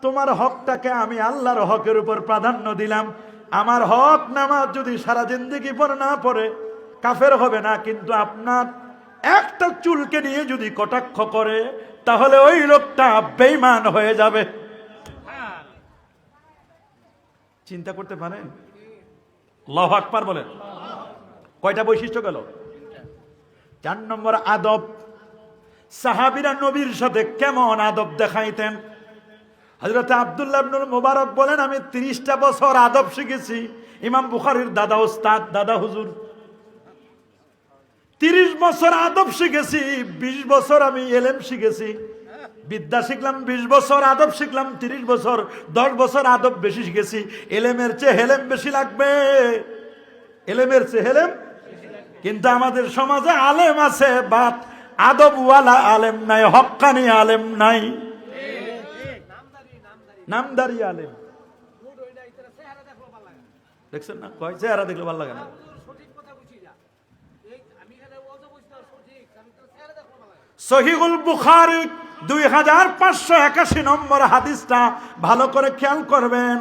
তোমার হকটাকে আমি আল্লাহর হকের উপর প্রাধান্য দিলাম। আমার হক নামাজ যদি সারা জিন্দেগি পড়ে না পড়ে কাফের হবে না, কিন্তু আপনার একটা চুলকে নিয়ে যদি কটাক্ষ করে তাহলে ওই লোকটা বেঈমান হয়ে যাবে। চিন্তা করতে পারেন? আল্লাহু আকবার বলেন। কয়টা বৈশিষ্ট্য গেল? 4 নম্বর আদব। সাহাবীরা নবীর সাথে কেমন আদব দেখাইতেন? হযরত আব্দুল্লাহ ইবনে মুবারক বলেন, আমি 30টা বছর আদব শিখেছি। ইমাম বুখারীর দাদা ওস্তাদ, দাদা হুজুর, 30 বছর আদব শিখেছি, 20 বছর আমি ইলম শিখেছি, বিদ্যা শিখলাম 20 বছর, আদব শিখলাম 30 বছর, 10 বছর আদব বেশি শিখেছি। ইলমের চেয়ে হেলেম বেশি লাগবে, ইলমের চেয়ে হেলেম। কিন্তু আমাদের সমাজে আলেম আছে, বাট আদবওয়ালা আলেম নাই, হক্কানি আলেম নাই, নামদারি আলেম। দেখছেন না, কয় চেহারা দেখলে ভালো লাগে না। সহিহুল বুখারী 2581 নম্বর হাদিসটা ভালো করে খেয়াল করবেন।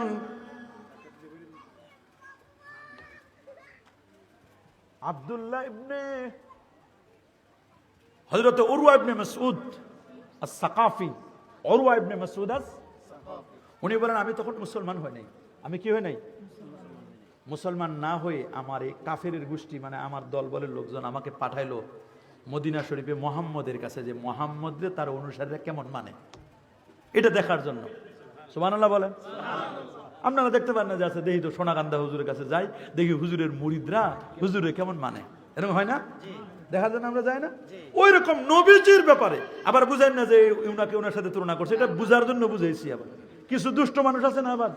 আব্দুল্লাহ ইবনে হযরত উরওয়া ইবনে মাসউদ আস-সাকাফি, উরওয়া ইবনে মাসউদ উনি বলেন আমি তখন মুসলমান হই নাই। আমি কি হই নাই? মুসলমান না হয়ে আমার এই কাফেরের গোষ্ঠী মানে আমার দলবলের লোকজন আমাকে পাঠাইলো মদিনা শরীফে মুহাম্মদের কাছে, যে মুহাম্মদরে তার অনুসারীরা কেমন মানে এটা দেখার জন্য। সুবহানাল্লাহ বলেন। আপনারা দেখতে পারেন না যে আছে দেখি তো সোনাকান্দা হুজুরের কাছে যাই, দেখি হুজুরের মুরিদরা হুজুরে কেমন মানে, এরকম হয় না? দেখার জন্য আমরা যাই না? ওই রকম নবীজির ব্যাপারে আবার বুঝাই না যে উনাকে ওনার সাথে তুলনা করছে, এটা বুঝার জন্য বুঝাইছি। আবার কিছু দুষ্ট মানুষ আছে না, আবার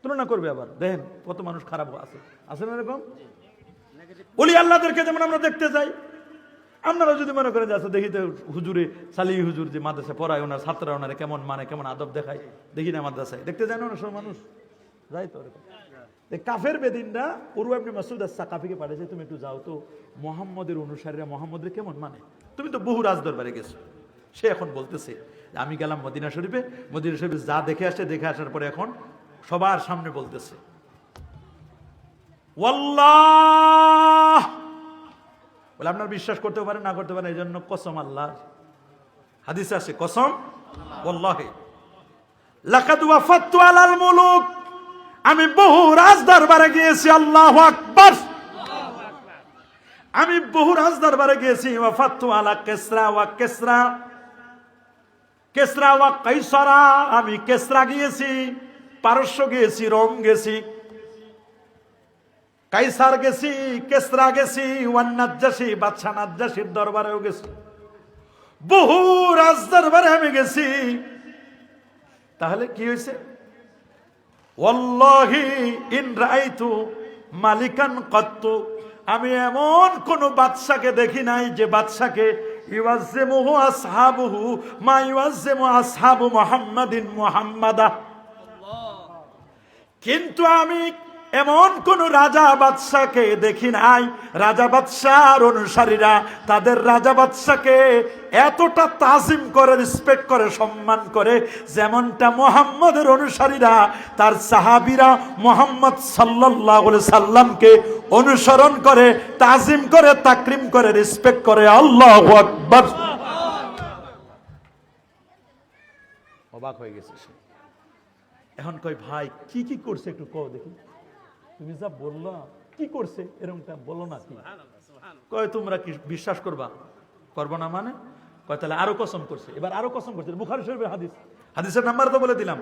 তুলনা করবে, আবার দেখেন কত মানুষ খারাপ আছে না এরকম। ওলি আল্লাহদেরকে যেমন আমরা দেখতে যাই, আপনারা যদি মনে করেন যে আচ্ছা দেখি তো হুজুরে সালি হুজুর যে মাদ্রাসায় পড়ায় ওনার ছাত্ররা ওনারে কেমন মানে কেমন আদব দেখায়, দেখি না মাদ্রাসায় দেখতে যায় না অনেক সব মানুষ যাই তো এরকম। কাফের বেদিনরা উরওয়া ইবনে মাসউদ আস-সাকাফিকে পাঠিয়েছে, তুমি একটু যাও তো মুহাম্মদের অনুসারীরা মুহাম্মদের কেমন মানে, তুমি তো বহু রাজদরবারে গেছো। সে এখন বলতেছে আমি গেলাম মদিনা শরীফে, মদিনা শরীফে যা দেখে আসছে, দেখে আসার পরে এখন সবার সামনে বলতেছে ওয়াল্লাহ, বলে আপনার বিশ্বাস করতে পারেন না করতে পারেন, এই জন্য কসম আল্লাহর, হাদিসে আছে কসম ওয়াল্লাহি লাকাদ ওয়াফাততু আলাল মুলুক, আমি বহু রাজদরবারে গিয়েছি। আল্লাহু আকবার। আমি বহু রাজদরবারে গিয়েছি। ওয়াফাততু আলা কিসরা ওয়া কিসরা ওয়া কাইসারা, আমি কিসরা গিয়েছি, পারস্য গিয়েছি, রোম গেছি, কাইসার গেছি, কিসরা গেছি, ওয়ান নাজ্জাশী, বাদশা নাজ্জাশীর দরবারেও গেছি, বহু রাজদরবারে আমি গেছি। তাহলে কি হয়েছে? ওয়াল্লাহি ইন রাআইতু মালিকান কত্তু, আমি এমন কোন বাদশাকে দেখি নাই যে বাদশাকে ইউআজ্জিমুহু আসহাবুহু মা ইউআজ্জিমু আসহাবু মুহাম্মাদিন মুহাম্মাদা, কিন্তু আমি এমন কোন রাজা বাদশাকে দেখি নাই, রাজা বাদশার অনুসারীরা তাদের রাজা বাদশাকে এতটা তাজিম করে, রেসপেক্ট করে, সম্মান করে, যেমনটা মুহাম্মদের অনুসারীরা তার সাহাবীরা মুহাম্মদ সাল্লাল্লাহু আলাইহি সাল্লামকে অনুসরণ করে, তাজিম করে, তাকরিম করে, রেসপেক্ট করে। আল্লাহু আকবার। অবাক হয়ে গেছে সে। এখন কই ভাই কি কি করছে একটু কও দেখি, তুমি যা বললা কি করছে এরকমটা বলো না কি? কয় তোমরা কি বিশ্বাস করবা? করবো না মানে? কয় তাহলে আরো কসম করছে। এবার আরো কসম করছে, বুখারী শরীফের হাদিস, হাদিসের নাম্বার তো বলে দিলাম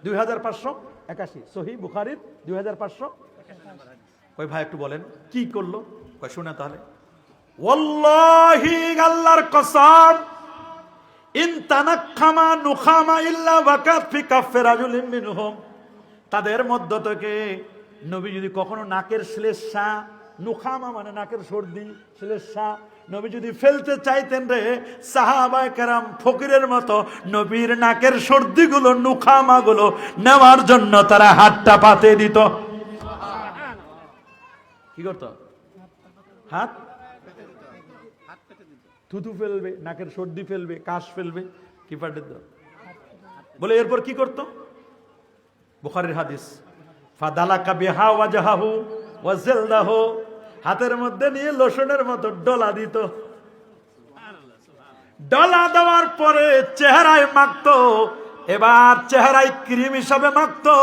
2581, সহিহ বুখারীর 2500। কয় ভাই একটু বলেন কি করলো? কয় শুনে তাহলে। ওয়াল্লাহি, আল্লাহর কসম, ইন তানাক্খামা নুখামা ইল্লা ওয়াকাত ফি কাফি রাজুলিন মিনহুম, তাদের মধ্য থেকে নবী যদি কখনো নাকের শ্লেষা, নুখামা মানে নাকের সর্দি, শ্লেষা নবী যদি ফেলতে চাইতেন রে, সাহাবায়ে কেরাম ফকিরের মতো নবীর নাকের সর্দিগুলো, নুখামাগুলো নেওয়ার জন্য তারা হাতটা পাতে দিত। কি করত? হাত থুতু ফেলবে, নাকের সর্দি ফেলবে, কাশ ফেলবে, কি পাঠে তো বলে। এরপর কি করত? বুখারীর হাদিস, ফাদালাকা বিহা ওয়াজহাহু ওয়া জিলদাহু, হাতের মধ্যে নিয়ে লোশনের মতো ডলা দিত। ডলা দেওয়ার পরে চেহারায় মাখতো, এবার চেহারায় ক্রিম হিসাবে মাখতো।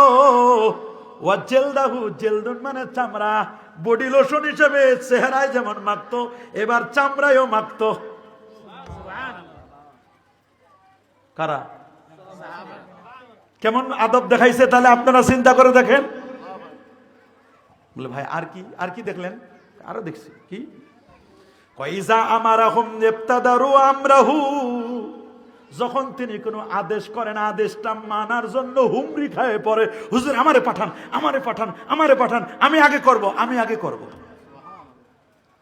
ওয়া জিলদাহু, জিলদুন মানে চামড়া, বডি লোশন হিসেবে চেহারায় যেমন মাখতো, এবার চামড়ায়ও মাখতো। কারা? কেমন আদব দেখাইছে তাহলে আপনারা চিন্তা করে দেখেন। বলে ভাই আর কি দেখলেন? আরো দেখছি কি, কইজা আমারাহুম ইবতাদারু আমরাহু, যখন তিনি কোনো আদেশ করেন আদেশটা মানার জন্য হুমরি খায় পড়ে, হুজুর আমারে পাঠান, আমারে পাঠান, আমারে পাঠান, আমি আগে করব, আমি আগে করব।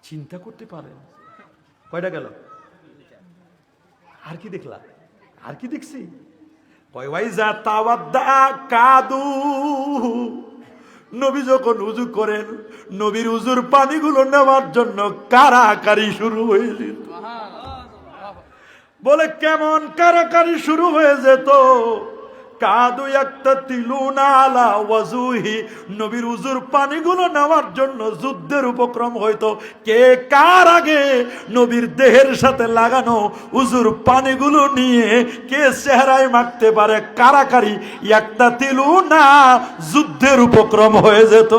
চিন্তা করতে পারেন কয়টা গেল? আর কি দেখলা? আর কি দেখছি? ওয়াইজা তাওয়াদ্দা কাদু, নবী যখন উযু করেন, নবীর উযুর পানিগুলো নেওয়ার জন্য কারাকারি শুরু হয়ে যেত। বলে কেমন কারাকারি শুরু হয়ে যেত? কাদু ইয়াক্তাতিলুনা আলা ওয়াজুহি, নবীর উজুর পানিগুলো নেওয়ার জন্য যুদ্ধের উপক্রম হইতো। কে কার আগে নবীর দেহের সাথে লাগানো উজুর পানিগুলো নিয়ে কে চেহারায় মাখতে পারে, কারাকারি ইয়াক্তাতিলুনা, যুদ্ধের উপক্রম হয়ে যেত।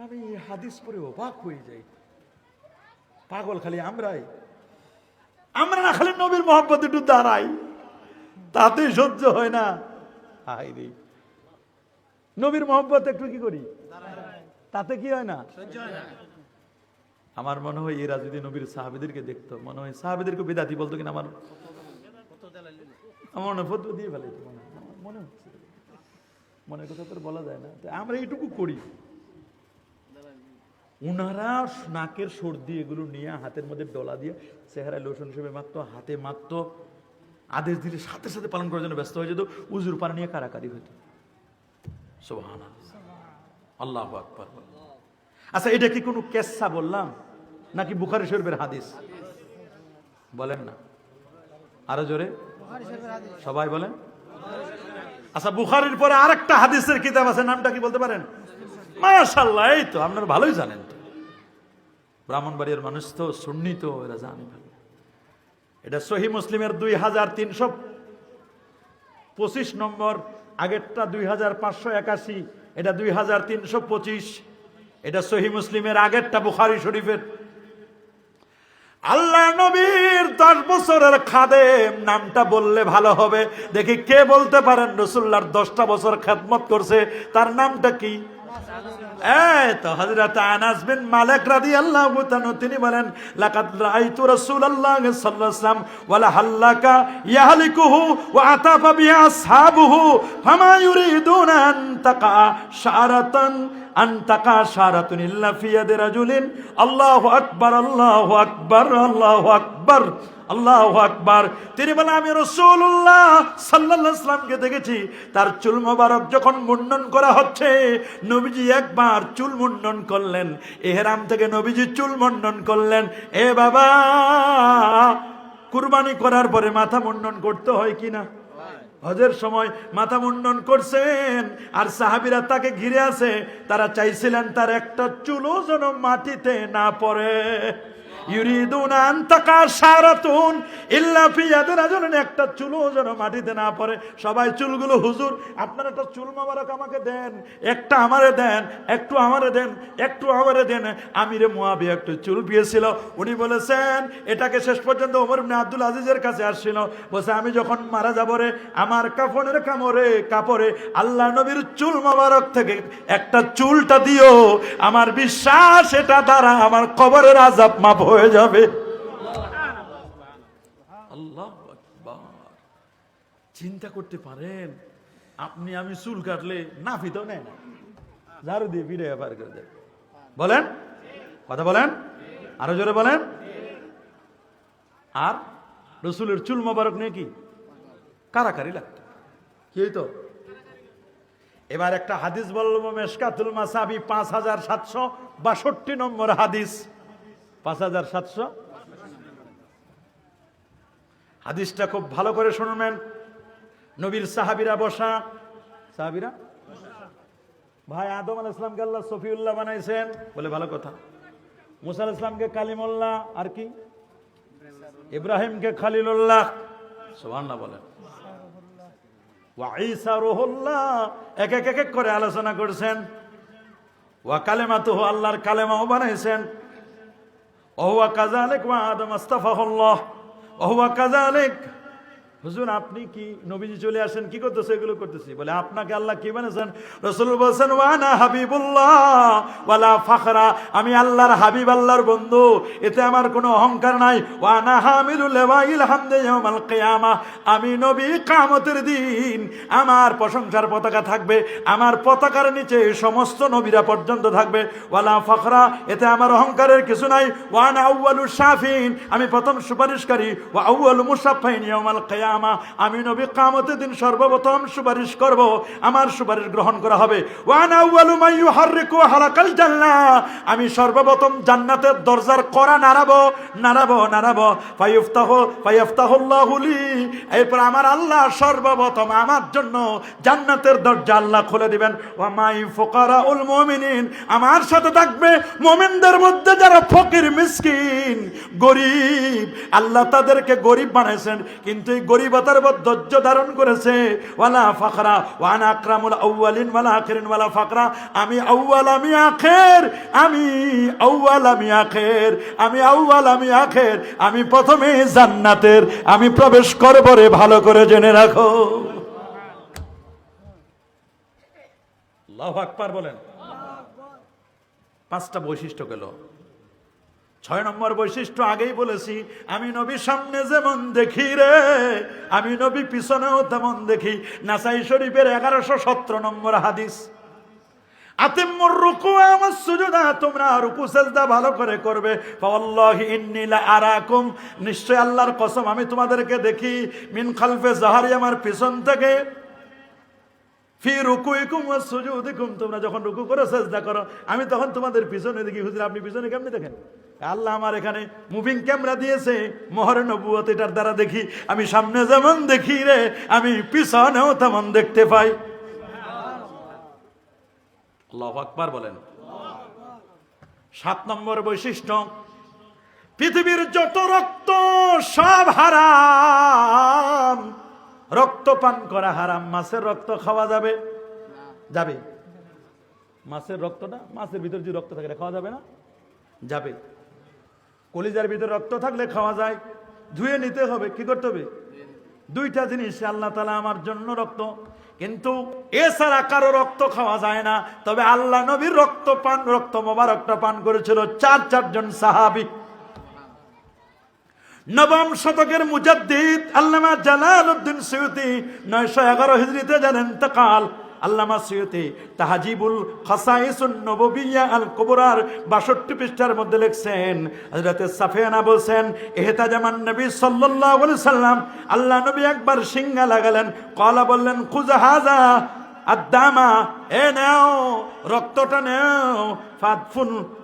আমি হাদিস পড়ে অবাক হয়ে যাই। পাগল খালি আমরা না খালি নবীর মোহাম্মত একটু দাঁড়াই, তাতে সহ্য হয় না। হায়রে, নবীর মোহাম্মত একটু কি করি, তাতে কি হয় না, আমার মনে হয় এরা যদি নবীর সাহাবীদেরকে দেখতো, মনে হয় সাহাবীদেরকে বিদাতি বলতো কিনা, আমার মনে ফতোয়া দিয়ে ফেলে, মনে হচ্ছে, মনের কথা তো বলা যায় না। আমরা এইটুকু করি, উনারা নাকের সর্দি এগুলো নিয়ে হাতের মধ্যে ডলা দিয়ে চেহারায় লোশন হিসেবে মাখতো, হাতে মাখতো, আদেশ দিলে সাথে সাথে পালন করার জন্য ব্যস্ত হয়ে যেত, উজুর পানি নিয়ে কারাকারি হইতো। সুবহানাল্লাহ, আল্লাহু আকবার। আচ্ছা, এটা কি কোনো কেসা বললাম নাকি বুখারী শরীফের হাদিস? বলেন না আরো জোরে, সবাই বলেন। আচ্ছা, বুখারীর পরে আরেকটা হাদিসের কিতাব আছে, নামটা কি বলতে পারেন? মাশাআল্লাহ, এই তো আপনারা ভালোই জানেন, তো ব্রাহ্মণবাড়িয়ার মানুষ তো, সুন্নি তো, এরা জানে ভালো। এটা সহিহ মুসলিমের 2525 নম্বর, আগেরটা 2581, এটা 2325। এটা সহিহ মুসলিমের আগেরটা বুখারী শরীফের। আল্লাহ নবীর 10 বছরের খাদেম, নামটা বললে ভালো হবে। দেখি কে বলতে পারেন রাসূলুল্লাহর 10টা বছর খেদমত করছে, তার নামটা কি? এই তো হযরত আনাস বিন মালিক রাদিয়াল্লাহু তাআলা, তিনি বলেন, লাকাদ রাআইতু রাসূলুল্লাহ সাল্লাল্লাহু আলাইহি ওয়াসাল্লাম ওয়ালা হাল্লাকা ইয়াহলিকুহু ওয়া আতাফা বিহি আসহাবুহু ফামা ইউরিদুনা আন তাকা শারাতুন ইল্লা ফি ইয়াদি রাজুলিন। আল্লাহু আকবার, আল্লাহু আকবার, আল্লাহু আকবার, আল্লাহু আকবার। তিনি বলেন, আমি রাসূলুল্লাহ সাল্লাল্লাহু আলাইহি ওয়াসাল্লামকে দেখেছি, তার চুল মোবারক যখন মুন্ডন করা হচ্ছে, নবীজি একবার চুল মুন্ডন করলেন, ইহরাম থেকে নবীজি চুল মুন্ডন করলেন। এ বাবা, কুরবানি করার পরে মাথা মুন্ডন করতে হয় কিনা? হজের সময় মাথা মুন্ডন করছেন, আর সাহাবীরা তাকে ঘিরে আছে, তারা চাইছিলেন তার একটা চুলও যেন মাটিতে না পড়ে। ইউরিদুনা আন তাকা শারাতুন ইল্লা ফি ইয়াদি রাজুলিন, একটা চুলও যেন মাটিতে না পড়ে। সবাই চুলগুলো, হুজুর আপনার একটা চুল মোবারক আমাকে দেন, একটা আমারে দেন, একটু আমারে দেন, একটু আমারে দেন। আমিরে মুয়াবিয়া একটু চুল পেয়েছিল, উনি বলেছেন, এটাকে শেষ পর্যন্ত ওমর ইবনে আব্দুল আজিজের কাছে আসছিল, বলছে, আমি যখন মারা যাব রে, আমার কাফনের কাপড়ে আল্লাহ নবীর চুল মোবারক থেকে একটা চুলটা দিও, আমার বিশ্বাস এটা দ্বারা আমার কবরের আযাব মাফ হয়ে যাবে। আল্লাহু আকবার। চিন্তা করতে পারেন, আপনি আমি চুল কাটলে নাফি তো নেয় না, ঝাড়ু দিয়ে ফিরে পার করে দেয়। বলেন, কথা বলেন, আরো জোরে বলেন। আর রাসূলের চুল মোবারক নিয়ে কি কারাকারি লাগতো, কি হইতো? এবার একটা হাদিস বলবো, মিশকাতুল মাসাবি 5762 নম্বর হাদিস, 5700। হাদিসটা খুব ভালো করে শুনবেন। নবীর সাহাবীরা বসা, সাহাবীরা, ভাই আদম আলাইহিস সালামকে আল্লাহ সফিউল্লাহ বানাইছেন, বলে ভালো কথা। মুসা আলাইহিস সালামকে কালিমুল্লাহ, আর কি ইব্রাহিমকে খলিলুল্লাহ, সুবহানাল্লাহ বলেন। ওয়া ঈসা রূহুল্লাহ, এক এক করে আলোচনা করেছেন। ওয়া কালিমাতুহু, আল্লাহর কালেমাও বানাইছেন। ওয়া কাযালিক ওয়া আদম আস্তাফাহুল্লাহ ওয়া কাযালিক। হুজুর আপনি কি, নবীজি চলে আসেন, কি করতেছে? এগুলো করতেছি। বলে, আপনাকে আল্লাহ কি বানিয়েছেন? রাসূল বলেছেন, ওয়া আনা হাবিবুল্লাহ ওয়ালা ফাখরা, আমি আল্লাহর হাবিব, আল্লাহর বন্ধু, এতে আমার কোনো অহংকার নাই। ওয়া আনা হামিলুল লিওয়াইল হামদি ইয়াউমাল কিয়ামা, আমি নবী কিয়ামতের দিন আমার প্রশংসার পতাকা থাকবে, আমার পতাকার নিচে সমস্ত নবীরা পর্যন্ত থাকবে। ওয়ালা ফাখরা, এতে আমার অহংকারের কিছু নাই। ওয়া আনা আউয়ালুশ শাফিন, আমি প্রথম সুপারিশকারী। ওয়া আউয়ালু মুশাফফাইন ইয়াউমাল কিয়ামা, কিয়ামা, আমি নবী কিয়ামতের দিন সর্বপ্রথম সুপারিশ করব, আমার সুপারিশ গ্রহণ করা হবে। ওয়া আনা আউয়ালু মান ইউহাররিকু হালাকাল জান্নাহ, আমি সর্বপ্রথম জান্নাতের দরজার কড়া নাড়াবো। ফায়াফতাহুল্লাহু লি, এরপর আমার আল্লাহ সর্বপ্রথম আমার জন্য জান্নাতের দরজা আল্লাহ খুলে দিবেন। ওয়া মাই ফুকারাউল মুমিনিন, আমার সাথে থাকবে মুমিনদের মধ্যে যারা ফকির, মিসকিন, গরিব। আল্লাহ তাদেরকে গরিব বানাইছেন, কিন্তু এই গরিবতার উপর ধৈর্য ধারণ করেছে। ওয়ালা ফাকরা ওয়া আনা আকরামুল আউয়ালিন ওয়ালা আখিরিন ওয়ালা ফাকরা, আমি আউয়াল আমি আখির, আমি আউয়াল আমি আখির, আমি আউয়াল আমি আখির, আমি প্রথমে জান্নাতের আমি প্রবেশ করব রে, ভালো করে জেনে রাখো। আল্লাহু আকবার বলেন। 5টা বৈশিষ্ট্য গেল। 6 নম্বর বৈশিষ্ট্য আগেই বলেছি, আমি নবী সামনে যেমন দেখি রে, আমি নবী পিছনেও তেমন দেখি। নাসাই শরীফের 1117 নম্বর হাদিস, আতিম্মুর রুকু ওয়াস সুজুদা, তোমরা রুকু সিজদা ভালো করে করবে। ফাওয়াল্লাহি ইন্নী লা আরাকুম, নিশ্চয় আল্লাহর কসম আমি তোমাদেরকে দেখি, মিন খালফে যাহরি, আমার পিছন থেকে, ফি রুকুইকুম ওয়াস সুজুদিকুম, তোমরা যখন রুকু করো সিজদা করো, আমি তখন তোমাদের পিছনে দেখি। হুজুর আপনি পিছনে কেমনে দেখেন? আল্লাহ আমার এখানে মুভিং ক্যামেরা দিয়েছে, মোহরে নবুয়ত, এটার দ্বারা দেখি। আমি সামনে যেমন দেখি রে, আমি পিছনেও তেমন দেখতে পাই। আল্লাহু আকবার বলেন। 7 নম্বর বৈশিষ্ট্য, পৃথিবীর যত রক্ত সব হারাম, রক্ত পান করা হারাম। মাছের রক্ত খাওয়া যাবে? যাবে। মাছের রক্তটা, মাছের ভিতর যে রক্ত থাকে খাওয়া যাবে না? যাবে। কলিজার ভিতরে রক্ত থাকলে খাওয়া যায়, ধুয়ে নিতে হবে। কি করতে হবে? 2টা জিনিস আল্লাহ তাআলা আমার জন্য রক্ত, কিন্তু এছাড়া কারো রক্ত খাওয়া যায় না। তবে আল্লাহ নবীর রক্ত মোবারকটা পান করেছিল 4 জন সাহাবী। 9ম শতকের মুজাদ্দিদ আল্লামা জালালউদ্দিন সুয়ুতি 911 হিজরিতে যার ইন্তেকাল। আল্লামা সুয়ুতি তাহজিবুল খাসাইসুন নববিয়্যা আল কুবরার 62 পৃষ্ঠার মধ্যে লিখছেন, হযরত সাফিয়ানা বলছেন, ইহতাজামান নবী সাল্লাল্লাহু আলাইহি সাল্লাম, আল্লাহ নবী একবার সিংহা লাগালেন, কলা বললেন, খুযা হাযা আদ-দামা, এ নাও রক্তটা নাও,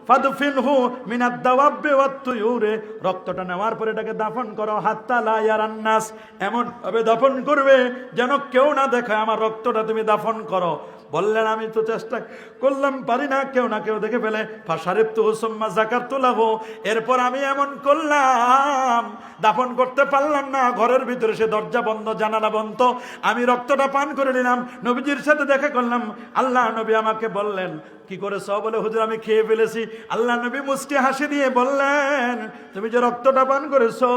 ফাদফিনহু মিনাদ দাওয়াবি ওয়াত তুয়ুরে, রক্তটা নেওয়ার পরে এটাকে দাফন করো, হাত্তা লা ইয়ারান নাস, এমন ভাবে দাফন করবে যেন কেউ না দেখে আমার রক্তটা তুমি দাফন করো। বললেন, আমি তো চেষ্টা করলাম, পারি না, কেউ না কেউ দেখে ফেলে। ফাশারিবতু সুম্মা যাকারতু লাহু, এরপর আমি এমন করলাম, দাফন করতে পারলাম না, ঘরের ভিতরে সে দরজা বন্ধ, জানালা বন্ধ, আমি রক্তটা পান করে নিলাম, নবীজির সাথে দেখা করলাম। আল্লাহ নবী আমাকে বললেন, কি করেছ? বলে, হুজুর আমি খেয়ে ফেলেছি। আল্লাহ নবী মুস্কি হাসি দিয়ে বললেন, তুমি যে রক্তটা পান করেছো,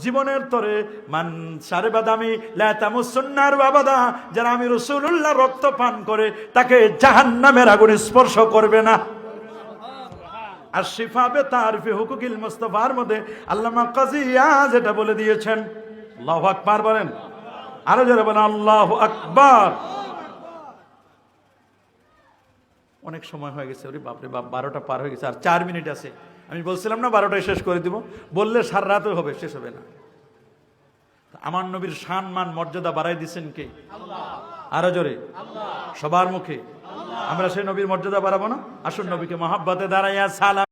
জীবনের তরে মান সারেবাদামি লা তামুসুন্নার বাবাদা, যারা আমি রাসূলুল্লাহ রক্ত পান করে তাকে জাহান্নামের আগুন স্পর্শ করবে না। আর শিফা বে তারিফি হুকুকিল মুস্তাফার মধ্যে আল্লামা কাজী ইয়াজ এটা বলে দিয়েছেন। আল্লাহু আকবার বলেন। আরো যারা বলেন আল্লাহু আকবার। অনেক সময় হয়ে গেছে, ওরে বাপরে বাপ, 12টা পার হয়ে গেছে, আর 4 মিনিট আছে। আমি বলছিলাম না 12টায় শেষ করে দিব, বললে সারা রাতও হবে, শেষ হবে না। আমার নবীর শান মান মর্যাদা বাড়াই দিচ্ছেন কে? আল্লাহ। আরো জোরে আল্লাহ, সবার মুখে। আমরা সেই নবীর মর্যাদা বাড়াবো না? আসুন নবীকে মহাব্বতে দাঁড়াইয়া সালাম